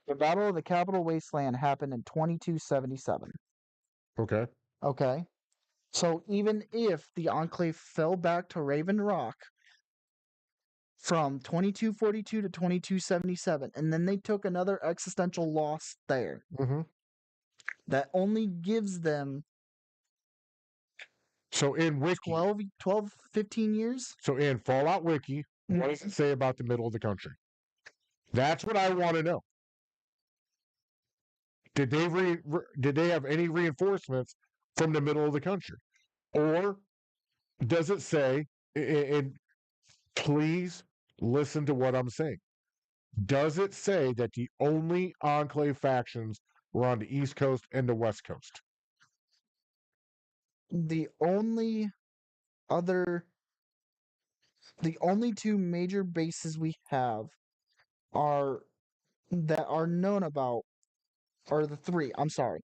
The Battle of the Capital Wasteland happened in 2277. Okay. Okay. So even if the Enclave fell back to Raven Rock from 2242 to 2277, and then they took another existential loss there, Mm-hmm. that only gives them So in Wiki, 12, 15 years? so in Fallout Wiki, what does it say about the middle of the country? That's what I want to know. Did they have any reinforcements from the middle of the country, or does it say? And please listen to what I'm saying. Does it say that the only Enclave factions were on the East Coast and the West Coast? The only two major bases we have are that are known about are the three. I'm sorry.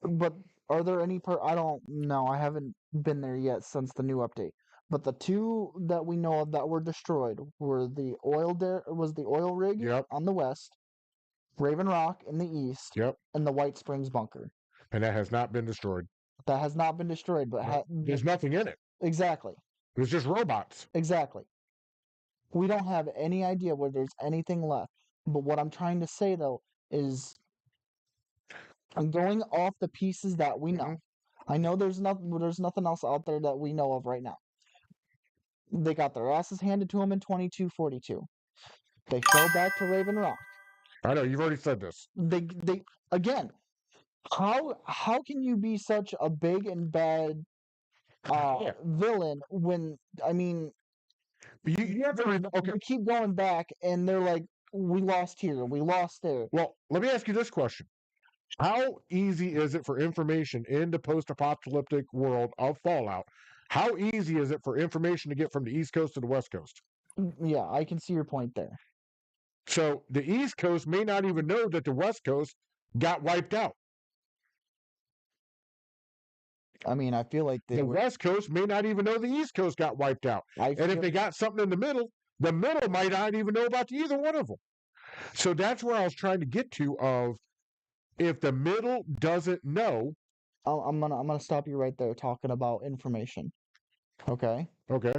But are there any I don't know. I haven't been there yet since the new update. But the two that we know of that were destroyed were the oil rig Yep. on the west, Raven Rock in the east, Yep. and the White Springs bunker. And that has not been destroyed. That has not been destroyed, but There's nothing in it. exactly. It's just robots. Exactly. We don't have any idea where there's anything left. But what I'm trying to say though is I'm going off the pieces that we know. Mm-hmm. I know there's nothing else out there that we know of right now. They got their asses handed to them in 2242. They fell back to Raven Rock. I know you've already said this. They again, how can you be such a big and bad villain when I mean You have to okay. you keep going back and they're like, we lost here, we lost there. Well, let me ask you this question. How easy is it for information in the post-apocalyptic world of Fallout? How easy is it for information to get from the East Coast to the West Coast? Yeah, I can see your point there. So the East Coast may not even know that the West Coast got wiped out. I mean, I feel like The West Coast may not even know the East Coast got wiped out. And if they got something in the middle might not even know about either one of them. So that's where I was trying to get to of if the middle doesn't know. I'm gonna stop you right there talking about information. Okay. Okay.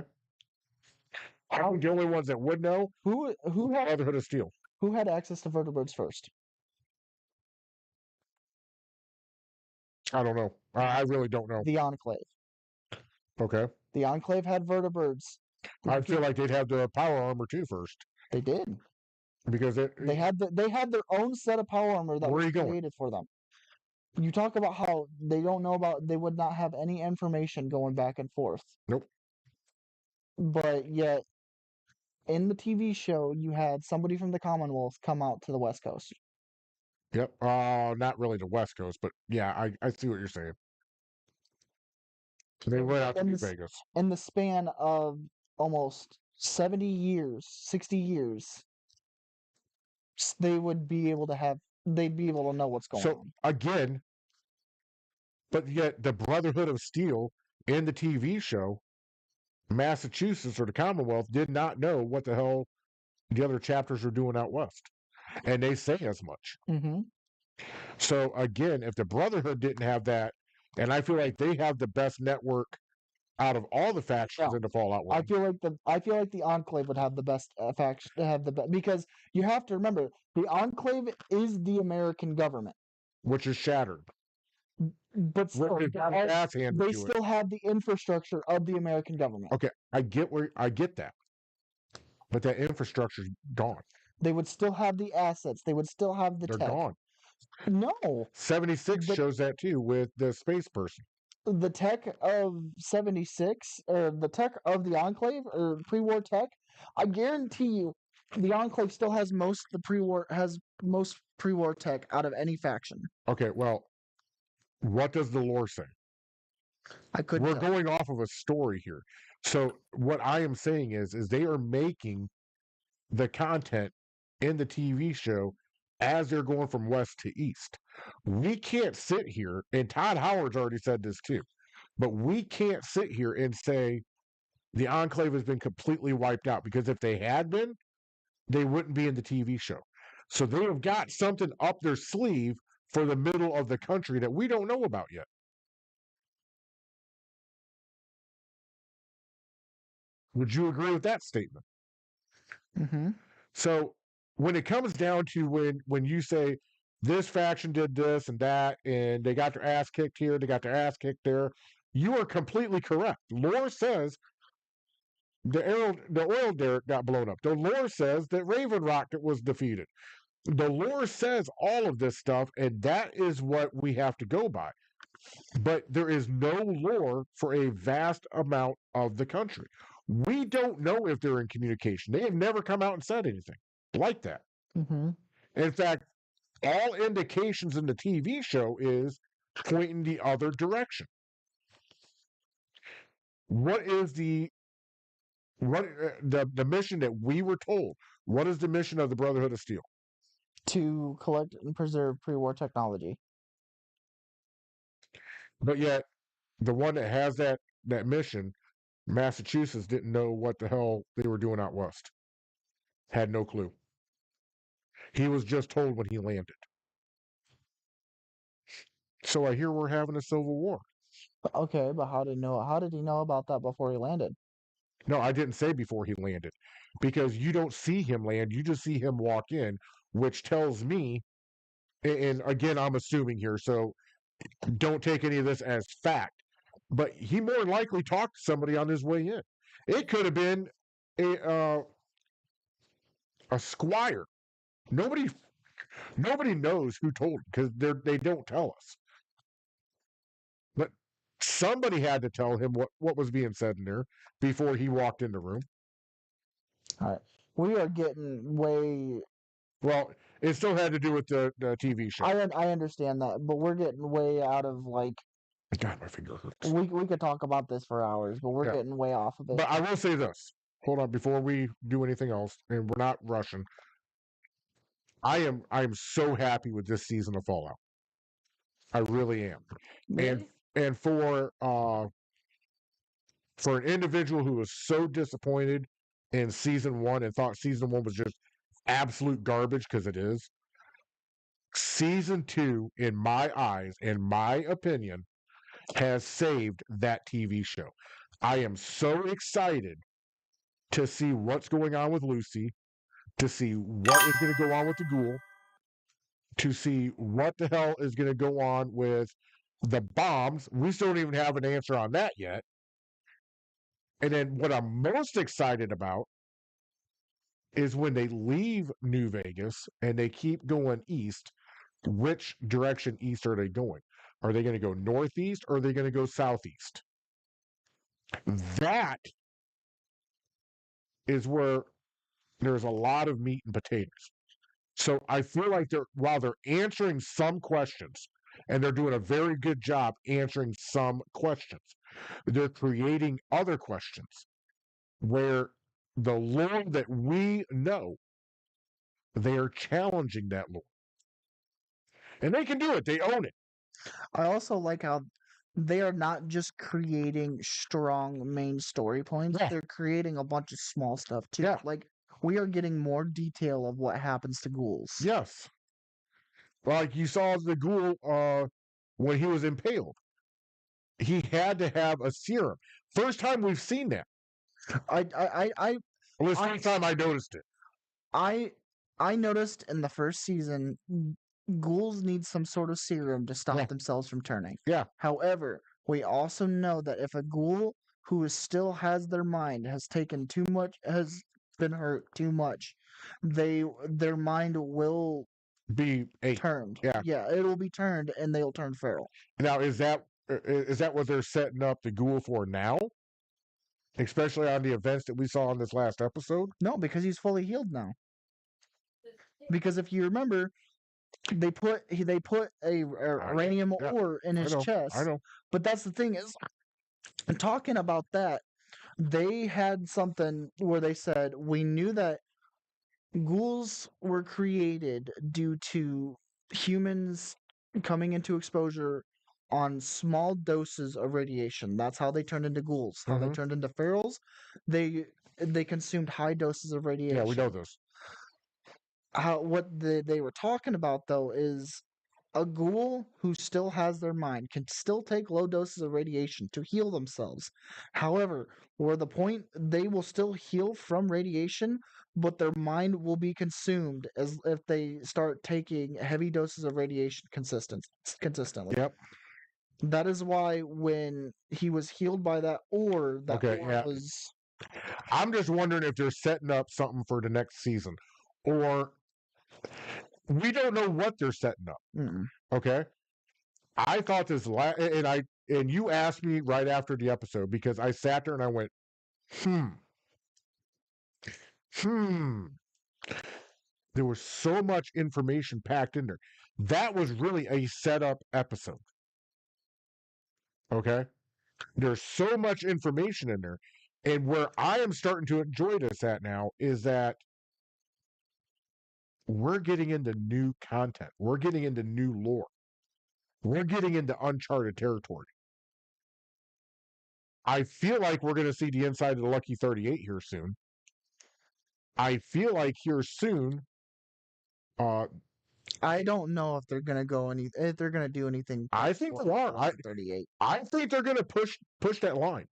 How the only ones that would know Who had Brotherhood of Steel. Who had access to vertebrates first? I don't know. I really don't know. The Enclave. Okay. The Enclave had vertebrates. I feel like they'd have the power armor too first. They did. Because they had their own set of power armor that was created for them. You talk about how they don't know about they would not have any information going back and forth. Nope. But yet in the TV show you had somebody from the Commonwealth come out to the West Coast. Yep. Not really the West Coast, but yeah, I see what you're saying. They went out to New Vegas. In the span of almost 70 years, 60 years, they'd be able to know what's going on. So again, but yet the Brotherhood of Steel in the TV show, Massachusetts or the Commonwealth did not know what the hell the other chapters are doing out west. And they say as much. Mm-hmm. So again, if the Brotherhood didn't have that, and I feel like they have the best network out of all the factions Yeah. in the Fallout I world, feel like the Enclave would have the best faction, have the best, because you have to remember the Enclave is the American government, which is shattered. but still, It got its ass handed they to it. still have the infrastructure of the American government. Okay, I get that, but that infrastructure's gone. They would still have the assets. They would still have the They're tech. gone. No, 76 the shows that too with the space person. the tech of 76 or the tech of the Enclave or pre-war tech, I guarantee you, the Enclave still has most pre-war tech out of any faction. Okay, well, what does the lore say? I couldn't We're tell. going off of a story here. So what I am saying is they are making the content in the TV show as they're going from west to east. We can't sit here, and Todd Howard's already said this too, but we can't sit here and say the Enclave has been completely wiped out, because if they had been, they wouldn't be in the TV show. So they have got something up their sleeve for the middle of the country that we don't know about yet. Would you agree with that statement? Mm-hmm. So when it comes down to when you say this faction did this and that, and they got their ass kicked here, they got their ass kicked there, you are completely correct. Lore says the oil derrick got blown up. The lore says that Raven Rocket was defeated. The lore says all of this stuff, and that is what we have to go by. But there is no lore for a vast amount of the country. We don't know if they're in communication. They have never come out and said anything like that. Mm-hmm. In fact, all indications in the TV show is pointing the other direction. What is the mission that we were told? What is the mission of the Brotherhood of Steel? To collect and preserve pre-war technology. But yet, the one that has that mission, Massachusetts, didn't know what the hell they were doing out west. Had no clue. He was just told when he landed. So I hear we're having a civil war. Okay, but how did he know about that before he landed? No, I didn't say before he landed, because you don't see him land. You just see him walk in, which tells me, and again, I'm assuming here, so don't take any of this as fact, but he more than likely talked to somebody on his way in. It could have been a squire. Nobody knows who told, because they don't tell us. But somebody had to tell him what was being said in there before he walked in the room. All right, we are getting way. Well, it still had to do with the TV show. I understand that, but we're getting way out of like. God, my finger hurts. We could talk about this for hours, but we're Yeah. getting way off of it. But I will say this. Hold on, before we do anything else, and we're not rushing. I am so happy with this season of Fallout. I really am. Really? And for an individual who was so disappointed in season 1 and thought season 1 was just absolute garbage, because it is, season 2, in my eyes, in my opinion, has saved that TV show. I am so excited to see what's going on with Lucy, to see what is going to go on with the ghoul, to see what the hell is going to go on with the bombs. We still don't even have an answer on that yet. And then what I'm most excited about is when they leave New Vegas and they keep going east, which direction east are they going? Are they going to go northeast, or are they going to go southeast? That is where there's a lot of meat and potatoes. So I feel like while they're answering some questions, and they're doing a very good job answering some questions, they're creating other questions where the lore that we know, they are challenging that lore. And they can do it. They own it. I also like how they are not just creating strong main story points, Yeah. they're creating a bunch of small stuff too. Yeah. Like we are getting more detail of what happens to ghouls. Yes. Like you saw the ghoul when he was impaled. he had to have a serum. First time we've seen that. Well, it's the first time I noticed it. I noticed in the first season, ghouls need some sort of serum to stop Yeah. themselves from turning. Yeah. However, we also know that if a ghoul who still has their mind has been hurt too much, their mind will Be a turned. yeah. Yeah, it'll be turned and they'll turn feral. Now is that what they're setting up the ghoul for now? Especially on the events that we saw in this last episode? No, because he's fully healed now. Because if you remember, they put a uranium yeah, ore in his chest. I know. But that's the thing is, talking about that, they had something where they said we knew that ghouls were created due to humans coming into exposure on small doses of radiation. That's how they turned into ghouls. How they Mhm. turned into ferals, they consumed high doses of radiation. Yeah, we know this. What they were talking about though is a ghoul who still has their mind can still take low doses of radiation to heal themselves. However, where the point they will still heal from radiation, but their mind will be consumed as if they start taking heavy doses of radiation consistently. Yep. That is why when he was healed by that ore, that Okay, ore yeah. was I'm just wondering if they're setting up something for the next season, or we don't know what they're setting up. mm, Okay, I thought this and you asked me right after the episode because I sat there and I went, hmm. There was so much information packed in there. That was really a setup episode. Okay, there's so much information in there, and where I am starting to enjoy this at now is that we're getting into new content. We're getting into new lore. We're getting into uncharted territory. I feel like we're going to see the inside of the Lucky 38 here soon. I feel like here soon, I don't know if they're gonna if they're gonna do anything. I think they are. 38. I think they're going to push that line.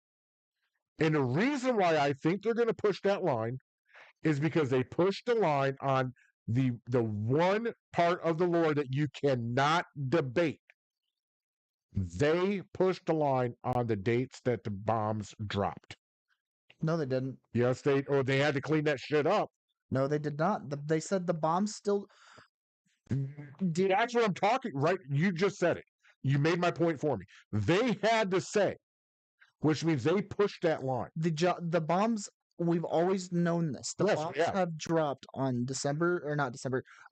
And the reason why I think they're going to push that line is because they pushed the line on the one part of the lore that you cannot debate. They pushed the line on the dates that the bombs dropped. No, they didn't. Yes, they had to clean that shit up. No, they did not. They said the bombs still. That's what I'm talking. Right? You just said it. You made my point for me. They had to say, which means they pushed that line. The bombs. We've always known this. The Yes, bombs yeah. have dropped on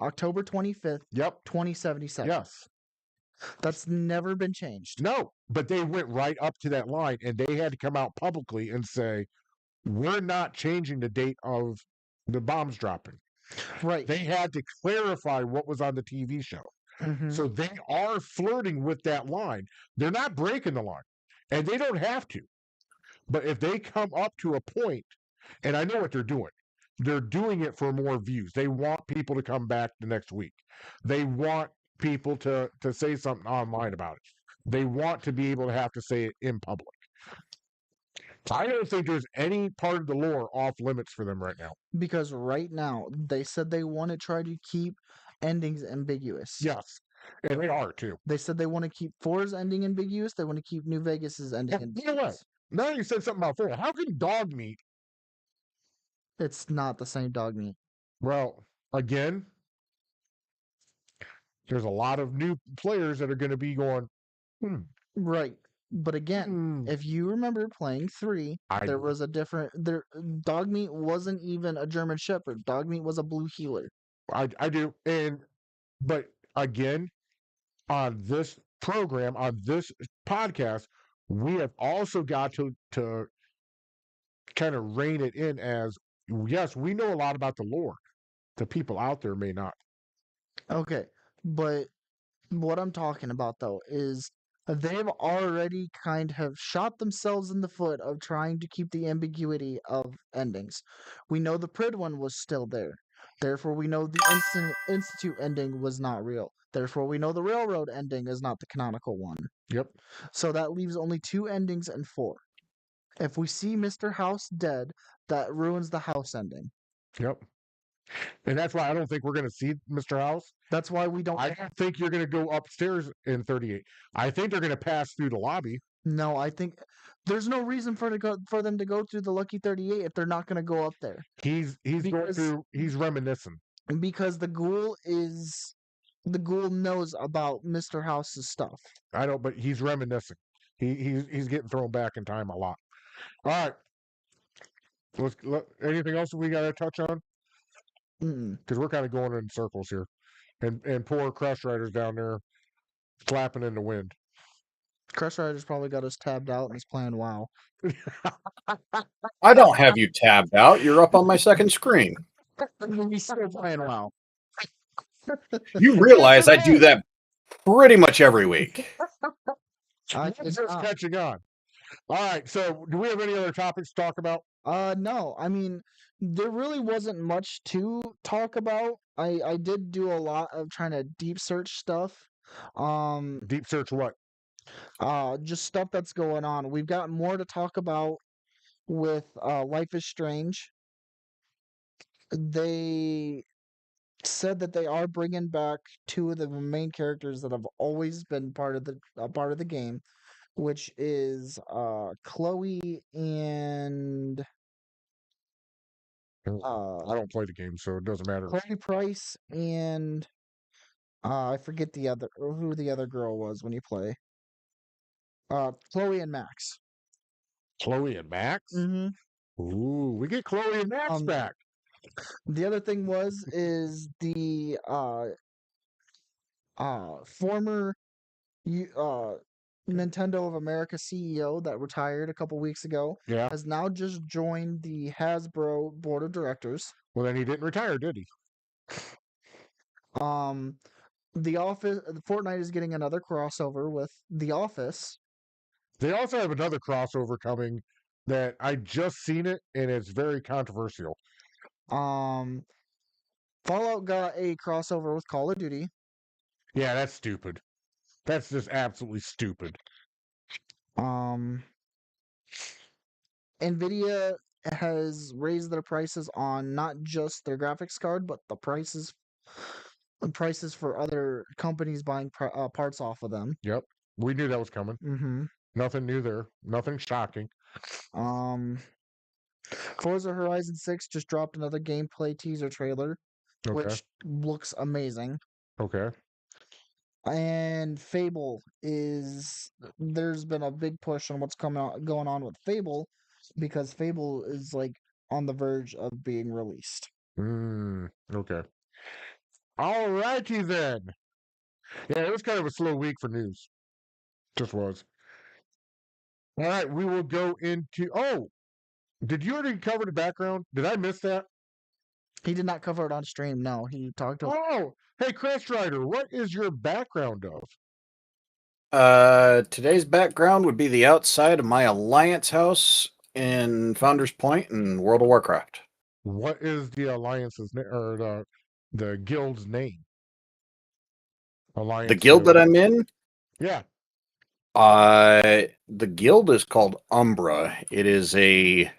October 25th, Yep. 2077. Yes. That's never been changed. No, but they went right up to that line, and they had to come out publicly and say, "We're not changing the date of the bombs dropping." Right. They had to clarify what was on the TV show. Mhm. So they are flirting with that line. They're not breaking the line, and they don't have to. But if they come up to a point, and I know what they're doing, they're doing it for more views. They want people to come back the next week. They want people to say something online about it. They want to be able to have to say it in public. I don't think there's any part of the lore off limits for them right now. Because right now they said they want to try to keep endings ambiguous. Yes, and they are too. They said they want to keep 4's ending ambiguous. They want to keep New Vegas's ending You ambiguous. know what? Now you said something about 4. How can dog meat? It's not the same dog meat. Well, again, there's a lot of new players that are going to be going, Right. But again, if you remember playing 3, there was a different dog meat wasn't even a German Shepherd. Dog meat was a blue heeler. I do. But again, on this program, on this podcast, we have also got to kind of rein it in as, yes, we know a lot about the lore. The people out there may not. Okay. But what I'm talking about though is they've already kind of shot themselves in the foot of trying to keep the ambiguity of endings. We know the Prid one was still there. Therefore, we know the Institute ending was not real. Therefore, we know the Railroad ending is not the canonical one. Yep. So that leaves only 2 endings and 4. If we see Mr. House dead, that ruins the House ending. Yep. And that's why I don't think we're going to see Mr. House. That's why we don't. I don't think you're going to go upstairs in 38. I think they're going to pass through the lobby. No, I think there's no reason for them to go through the Lucky 38 if they're not going to go up there. He's going through. He's reminiscing because the ghoul knows about Mr. House's stuff. I know, but he's reminiscing. He's getting thrown back in time a lot. All right. Anything else we got to touch on? Because we're kind of going in circles here, and poor Crush Rider's down there flapping in the wind. Crush Rider's probably got us tabbed out and is playing WoW. I don't have you tabbed out. You're up on my second screen. He's still playing WoW. You realize I do that pretty much every week. It's just catching on. All right. So, do we have any other topics to talk about? No. I mean, there really wasn't much to talk about. I did do a lot of trying to deep search stuff. Deep search what? Just stuff that's going on. We've got more to talk about with Life is Strange. They said that they are bringing back 2 of the main characters that have always been part of the game, which is Chloe and I don't play the game, so it doesn't matter. Chloe Price and I forget who the other girl was when you play. Chloe and Max. Chloe and Max? Mm-hmm. Ooh, we get Chloe and Max back. The other thing is the former Nintendo of America CEO that retired a couple weeks ago has now just joined the Hasbro board of directors. Well, then he didn't retire, did he? The Fortnite is getting another crossover with The Office. They also have another crossover coming that I just seen it, and it's very controversial. Fallout got a crossover with Call of Duty. Yeah, that's stupid. That's just absolutely stupid. Nvidia has raised their prices on not just their graphics card, but the prices for other companies buying parts off of them. Yep, we knew that was coming. Mm-hmm. Nothing new there. Nothing shocking. Forza Horizon 6 just dropped another gameplay teaser trailer, which looks amazing. Okay. And there's been a big push on what's going on with Fable, because Fable is like on the verge of being released. Okay. All righty then. Yeah, it was kind of a slow week for news. Just was. All right, we will go into. Oh, did you already cover the background? Did I miss that? He did not cover it on stream. No, he talked to. Oh, hey, Crash Rider, what is your background of? Today's background would be the outside of my Alliance house in Founders Point in World of Warcraft. What is the Alliance's name, or the guild's name? Alliance. The guild that I'm in? Yeah. The guild is called Umbra. It is a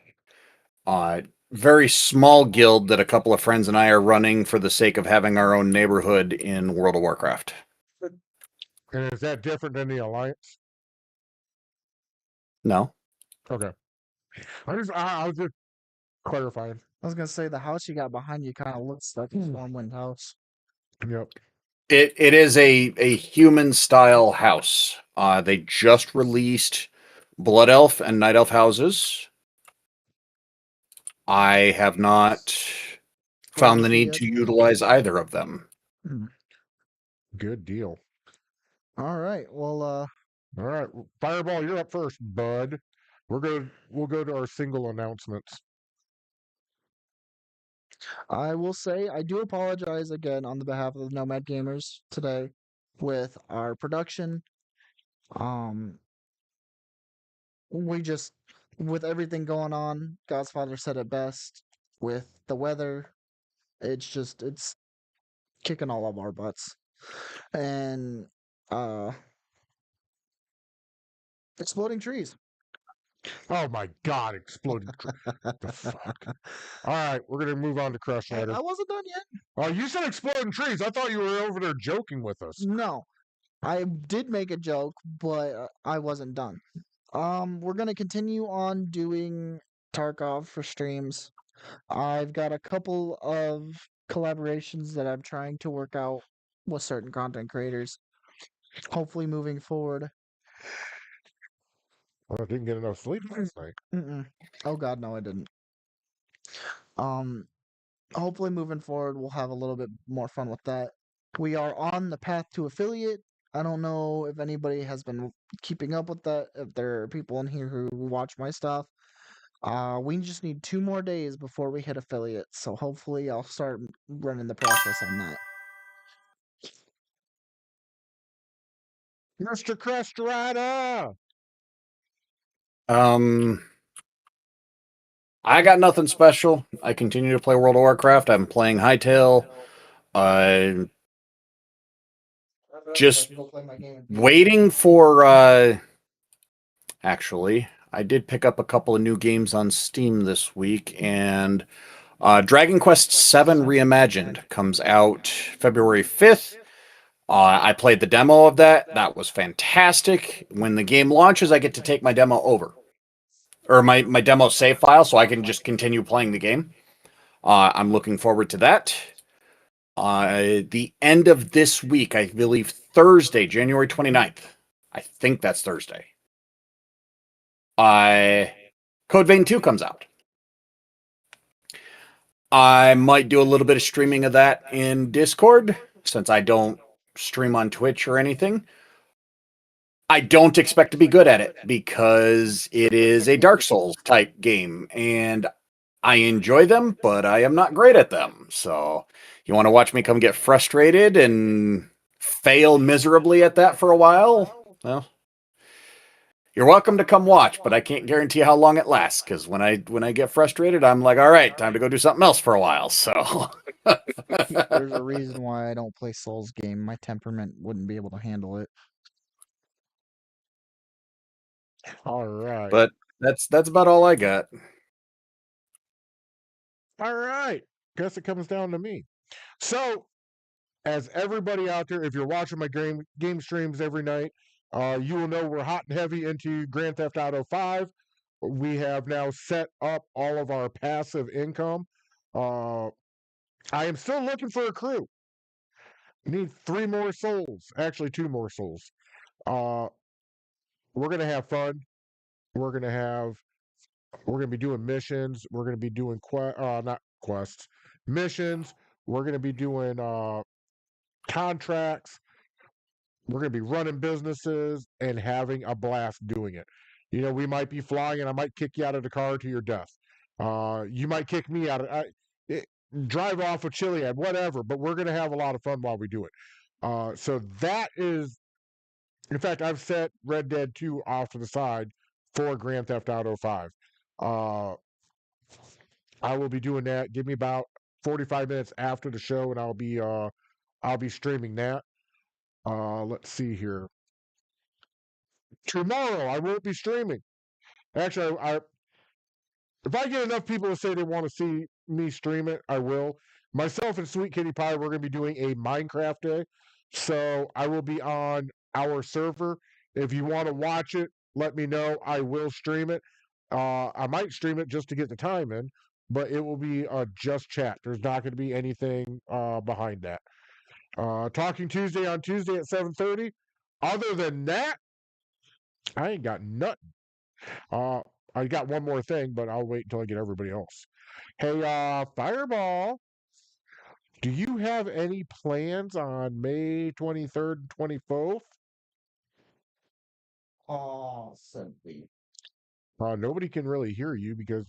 very small guild that a couple of friends and I are running for the sake of having our own neighborhood in World of Warcraft. And is that different than the Alliance? No. Okay. I was just clarifying. I was gonna say the house you got behind you kind of looks like a Stormwind house. Yep. It is a human style house. They just released Blood Elf and Night Elf houses. I have not found the need to utilize either of them. Good deal. All right. Well, all right. Fireball, you're up first, bud. We'll go to our single announcements. I will say I do apologize again on the behalf of the Nomad Gamers today with our production. We just, with everything going on, God's Father said it best with the weather. It's kicking all of our butts. And exploding trees. Oh my God! Exploding. The fuck. All right, we're gonna move on to Crush Rider. I wasn't done yet. Oh, you said exploding trees. I thought you were over there joking with us. No, I did make a joke, but I wasn't done. We're gonna continue on doing Tarkov for streams. I've got a couple of collaborations that I'm trying to work out with certain content creators. Hopefully, moving forward. Well, I didn't get enough sleep last night. Mm-mm. Oh God, no, I didn't. Um, Hopefully, moving forward, we'll have a little bit more fun with that. We are on the path to affiliate. I don't know if anybody has been keeping up with that. If there are people in here who watch my stuff, we just need 2 more days before we hit affiliate. So hopefully, I'll start running the process on that. Mr. Crest Rider! I got nothing special. I continue to play World of Warcraft. I'm playing Hytale. Just waiting for actually, I did pick up a couple of new games on Steam this week, and Dragon Quest VII Reimagined comes out February 5th. I played the demo of that. That was fantastic. When the game launches, I get to take my demo over. Or my demo save file, so I can just continue playing the game. I'm looking forward to that. The end of this week, I believe Thursday, January 29th. I think that's Thursday. Code Vein 2 comes out. I might do a little bit of streaming of that in Discord, since I don't stream on Twitch or anything. I don't expect to be good at it, because it is a Dark Souls type game, and I enjoy them, but I am not great at them. So you want to watch me come get frustrated and fail miserably at that for a while? Well, you're welcome to come watch, but I can't guarantee how long it lasts, because when I get frustrated, I'm like, all right, time to go do something else for a while. So There's a reason why I don't play Souls game. My temperament wouldn't be able to handle it. All right. But that's about all I got. All right. Guess it comes down to me. So, as everybody out there, if you're watching my game streams every night, you will know we're hot and heavy into Grand Theft Auto 5. We have now set up all of our passive income. I am still looking for a crew. Need 3 more souls. Actually, 2 more souls. We're gonna have fun. We're gonna be doing missions. We're gonna be doing not quests, missions. We're gonna be doing contracts. We're going to be running businesses and having a blast doing it. You know, we might be flying and I might kick you out of the car to your death. You might kick me out of drive off of Chiliad, whatever, but we're going to have a lot of fun while we do it. So that is, in fact, I've set Red Dead 2 off to the side for Grand Theft Auto 5. I will be doing that. Give me about 45 minutes after the show and I'll be streaming that. Let's see here. Tomorrow I won't be streaming. Actually, if I get enough people to say they want to see me stream it, I will. Myself and Sweet Kitty Pie, we're going to be doing a Minecraft day, so I will be on our server. If you want to watch it, let me know. I will stream it. I might stream it just to get the time in, but it will be just chat. There's not going to be anything behind that. Talking Tuesday on Tuesday at 7:30. Other than that, I ain't got nothing. I got one more thing, but I'll wait until I get everybody else. Hey, Fireball, do you have any plans on May 23rd and 24th? Possibly. Nobody can really hear you because,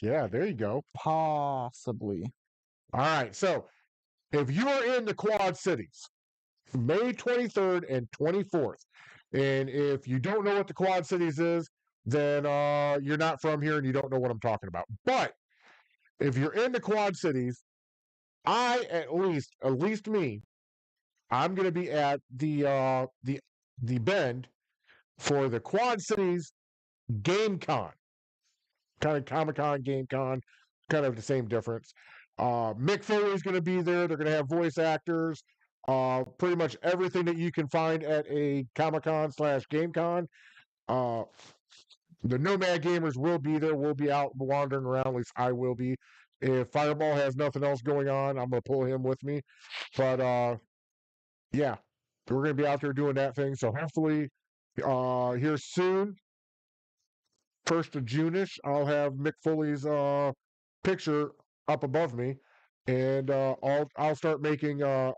yeah, there you go. Possibly. All right, so if you are in the Quad Cities, May 23rd and 24th, and if you don't know what the Quad Cities is, then you're not from here and you don't know what I'm talking about. But if you're in the Quad Cities, at least me, I'm going to be at the Bend for the Quad Cities Game Con, kind of Comic Con, Game Con, kind of the same difference. Mick Foley's going to be there. They're going to have voice actors. Pretty much everything that you can find at a Comic Con / Game Con. The Nomad Gamers will be there. We'll be out wandering around. At least I will be. If Fireball has nothing else going on, I'm going to pull him with me. But yeah, we're going to be out there doing that thing. So hopefully, here soon, 1st of June-ish, I'll have Mick Foley's picture up above me, and I'll start making a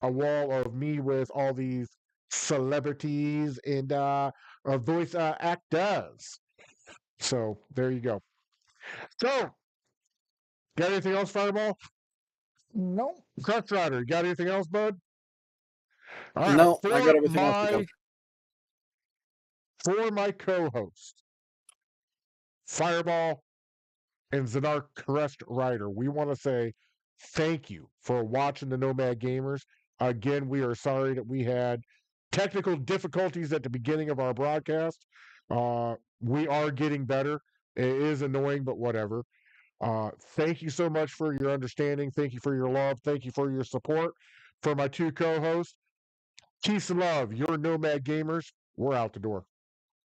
wall of me with all these celebrities and voice actors. So there you go. So, got anything else, Fireball? No. Crutch Rider, got anything else, bud? All right, No, I got everything else to go. For my co-host, Fireball and Zanark Crest Rider, we want to say thank you for watching the Nomad Gamers. Again, we are sorry that we had technical difficulties at the beginning of our broadcast. We are getting better. It is annoying, but whatever. Thank you so much for your understanding. Thank you for your love. Thank you for your support. For my two co-hosts, peace and love. Your Nomad Gamers. We're out the door.